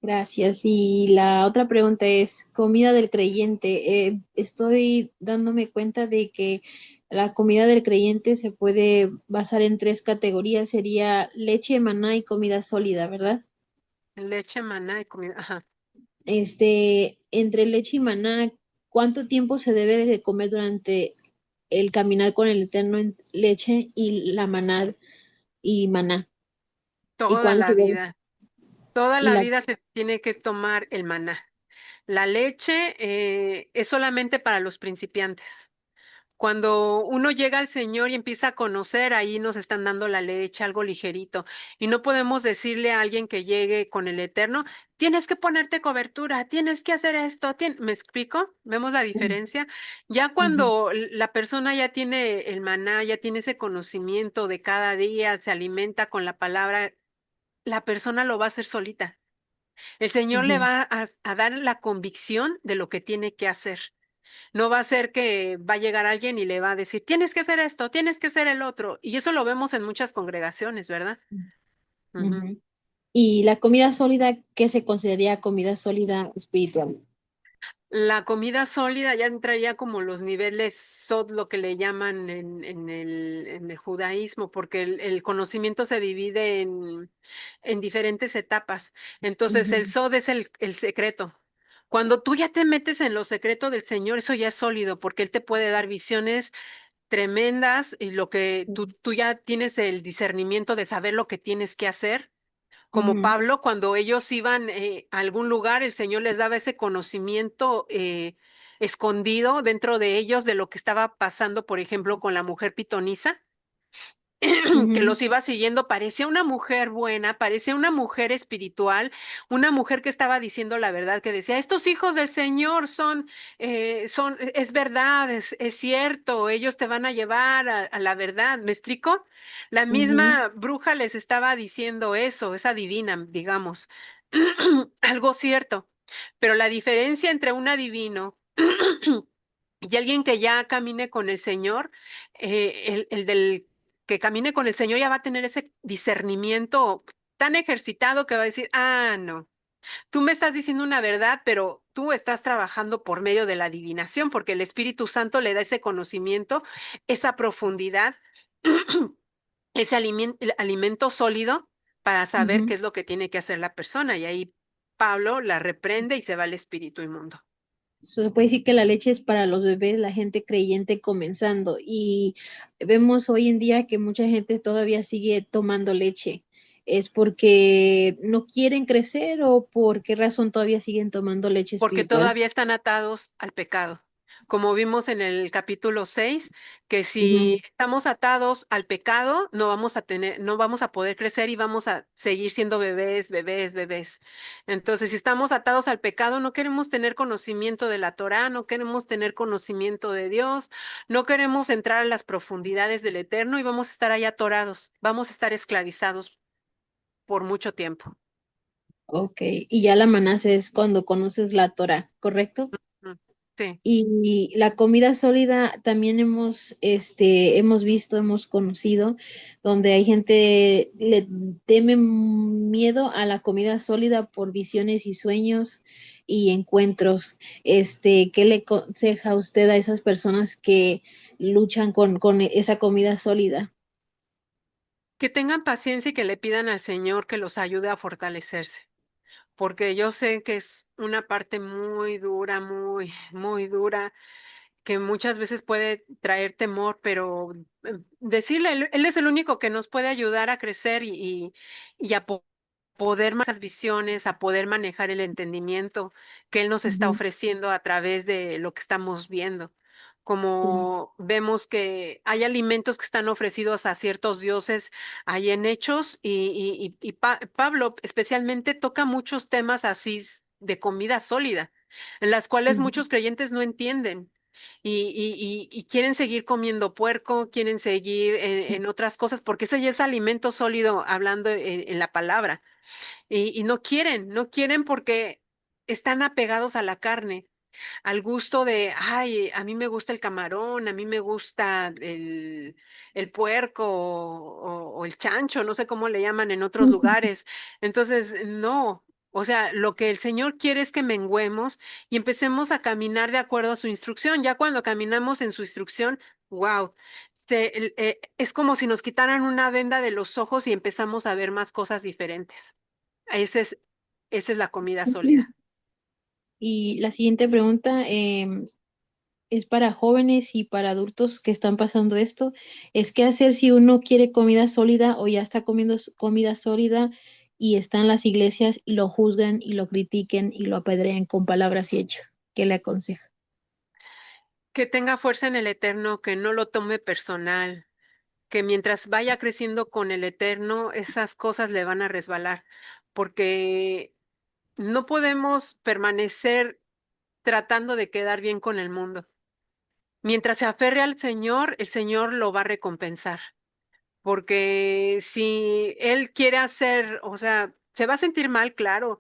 gracias. Y la otra pregunta es, comida del creyente. Estoy dándome cuenta de que la comida del creyente se puede basar en tres categorías. Sería leche, maná y comida sólida, ¿verdad? Leche, maná y comida. Ajá. Entre leche y maná, ¿cuánto tiempo se debe de comer durante el caminar con el Eterno en leche y la maná y maná? ¿Y Toda cuándo se la debe? vida. Toda Y la la, vida se tiene que tomar el maná. La leche es solamente para los principiantes, Cuando uno llega al Señor y empieza a conocer, ahí nos están dando la leche, algo ligerito. Y no podemos decirle a alguien que llegue con el Eterno, tienes que ponerte cobertura, tienes que hacer esto. ¿Me explico? ¿Vemos la Ujú, diferencia? Ya ujú, cuando la persona ya tiene el maná, ya tiene ese conocimiento de cada día, se alimenta con la palabra, la persona lo va a hacer solita. El Señor le ujú, va a dar la convicción de lo que tiene que hacer. No va a ser que va a llegar alguien y le va a decir, tienes que hacer esto, tienes que hacer el otro. Y eso lo vemos en muchas congregaciones, ¿verdad? Ujú. ujú. Y la comida sólida, ¿qué se consideraría comida sólida espiritual? La comida sólida ya entraría como los niveles SOT, lo que le llaman en el judaísmo, porque el conocimiento se divide en diferentes etapas. Entonces, el Ujú, SOD es el secreto. Cuando tú ya te metes en lo secreto del Señor, eso ya es sólido, porque Él te puede dar visiones tremendas y lo que tú ya tienes el discernimiento de saber lo que tienes que hacer. Como ujú, Pablo, cuando ellos iban a algún lugar, el Señor les daba ese conocimiento escondido dentro de ellos de lo que estaba pasando, por ejemplo, con la mujer pitonisa que ujú, los iba siguiendo, parecía una mujer buena, parecía una mujer espiritual, una mujer que estaba diciendo la verdad, que decía, estos hijos del Señor es verdad, es cierto, ellos te van a llevar a la verdad, ¿me explico? La ujú, misma bruja les estaba diciendo eso, esa divina, digamos, algo cierto, pero la diferencia entre un adivino y alguien que ya camine con el Señor, el del que camine con el Señor ya va a tener ese discernimiento tan ejercitado que va a decir, ah, no, tú me estás diciendo una verdad, pero tú estás trabajando por medio de la adivinación, porque el Espíritu Santo le da ese conocimiento, esa profundidad, ese alimento sólido para saber ujú. qué es lo que tiene que hacer la persona. Y ahí Pablo la reprende y se va al espíritu inmundo. Se puede decir que la leche es para los bebés, la gente creyente comenzando. Y vemos hoy en día que mucha gente todavía sigue tomando leche. ¿Es porque no quieren crecer o por qué razón todavía siguen tomando leche Porque espiritual? todavía están atados al pecado. Como vimos en el capítulo 6, que Ujú, si estamos atados al pecado, no vamos a poder crecer y vamos a seguir siendo bebés, bebés, bebés. Entonces, si estamos atados al pecado, no queremos tener conocimiento de la Torá, no queremos tener conocimiento de Dios, no queremos entrar a las profundidades del Eterno y vamos a estar ahí atorados, vamos a estar esclavizados por mucho tiempo. ok, y ya la maná es cuando conoces la Torah, ¿correcto? Mm, sí. Y la comida sólida también hemos visto, hemos conocido, donde hay gente le teme miedo a la comida sólida por visiones y sueños y encuentros. ¿Qué le aconseja usted a esas personas que luchan con esa comida sólida? Que tengan paciencia y que le pidan al Señor que los ayude a fortalecerse, porque yo sé que es una parte muy dura, muy, muy dura, que muchas veces puede traer temor, pero decirle, él es el único que nos puede ayudar a crecer y a poder más las visiones, a poder manejar el entendimiento que Él nos está Ujú, ofreciendo a través de lo que estamos viendo. sí, Como vemos que hay alimentos que están ofrecidos a ciertos dioses ahí en Hechos y Pablo especialmente toca muchos temas así de comida sólida, en las cuales ujú, muchos creyentes no entienden. Y quieren seguir comiendo puerco, quieren seguir en otras cosas, porque ese ya es alimento sólido hablando en la palabra y no quieren, no quieren porque están apegados a la carne, al gusto de, ay, a mí me gusta el camarón, a mí me gusta el puerco o el chancho, no sé cómo le llaman en otros lugares. Entonces, no. O sea, lo que el Señor quiere es que menguemos y empecemos a caminar de acuerdo a su instrucción. Ya cuando caminamos en su instrucción, wow, es como si nos quitaran una venda de los ojos y empezamos a ver más cosas diferentes. Ese es, esa es la comida ujú. sólida. Y la siguiente pregunta, es para jóvenes y para adultos que están pasando esto, es qué hacer si uno quiere comida sólida o ya está comiendo comida sólida y está en las iglesias y lo juzgan y lo critiquen y lo apedrean con palabras y hechos. ¿Qué le aconseja? Que tenga fuerza en el Eterno, que no lo tome personal, que mientras vaya creciendo con el Eterno, esas cosas le van a resbalar, porque no podemos permanecer tratando de quedar bien con el mundo. Mientras se aferre al Señor, el Señor lo va a recompensar. Porque si él quiere hacer, o sea, se va a sentir mal, claro,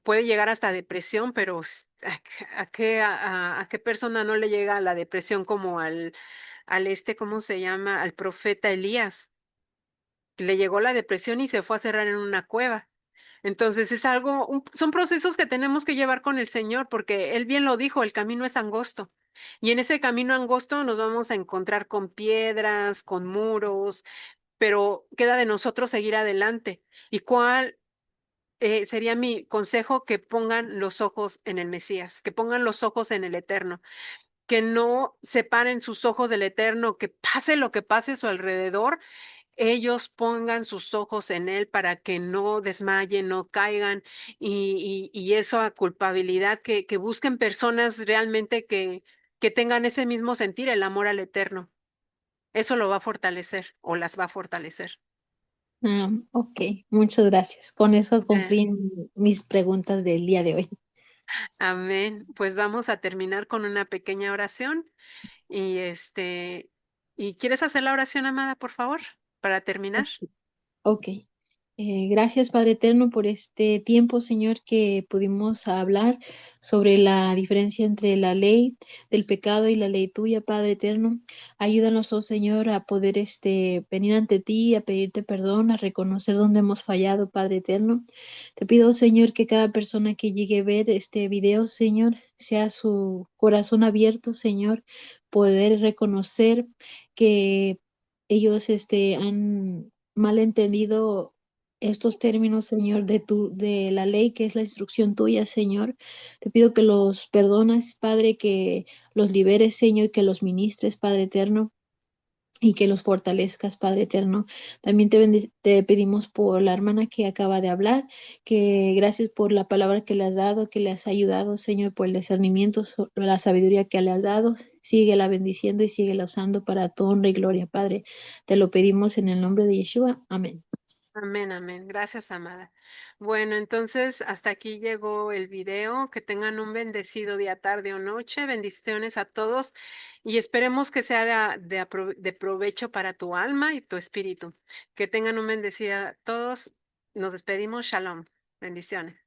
puede llegar hasta depresión, pero ¿a qué persona no le llega la depresión como al ¿cómo se llama? Al profeta Elías, que le llegó la depresión y se fue a cerrar en una cueva. Entonces es algo, son procesos que tenemos que llevar con el Señor, porque Él bien lo dijo, el camino es angosto. Y en ese camino angosto nos vamos a encontrar con piedras, con muros, pero queda de nosotros seguir adelante. ¿Y cuál sería mi consejo? Que pongan los ojos en el Mesías, que pongan los ojos en el Eterno, que no separen sus ojos del Eterno, que pase lo que pase a su alrededor, ellos pongan sus ojos en Él para que no desmayen, no caigan y eso a culpabilidad, que busquen personas realmente que tengan ese mismo sentir, el amor al Eterno. Eso lo va a fortalecer o las va a fortalecer. Ok, muchas gracias. Con eso Eh, cumplí mis preguntas del día de hoy. Amén. Pues vamos a terminar con una pequeña oración y ¿y quieres hacer la oración, amada, por favor, para terminar? Ok. Gracias, Padre Eterno, por este tiempo, Señor, que pudimos hablar sobre la diferencia entre la ley del pecado y la ley tuya, Padre Eterno. Ayúdanos, oh Señor, a poder venir ante ti, a pedirte perdón, a reconocer dónde hemos fallado, Padre Eterno. Te pido, Señor, que cada persona que llegue a ver este video, Señor, sea su corazón abierto, Señor, poder reconocer que ellos han malentendido estos términos, Señor, de la ley, que es la instrucción tuya, Señor. Te pido que los perdones, Padre, que los liberes, Señor, que los ministres, Padre eterno, y que los fortalezcas, Padre eterno. También te pedimos por la hermana que acaba de hablar, que gracias por la palabra que le has dado, que le has ayudado, Señor, por el discernimiento, la sabiduría que le has dado. Síguela bendiciendo y síguela usando para tu honra y gloria, Padre. Te lo pedimos en el nombre de Yeshua. Amén. Amén, amén. Gracias, amada. Bueno, entonces hasta aquí llegó el video. Que tengan un bendecido día, tarde o noche. Bendiciones a todos y esperemos que sea de provecho para tu alma y tu espíritu. Que tengan un bendecido a todos. Nos despedimos. Shalom. Bendiciones.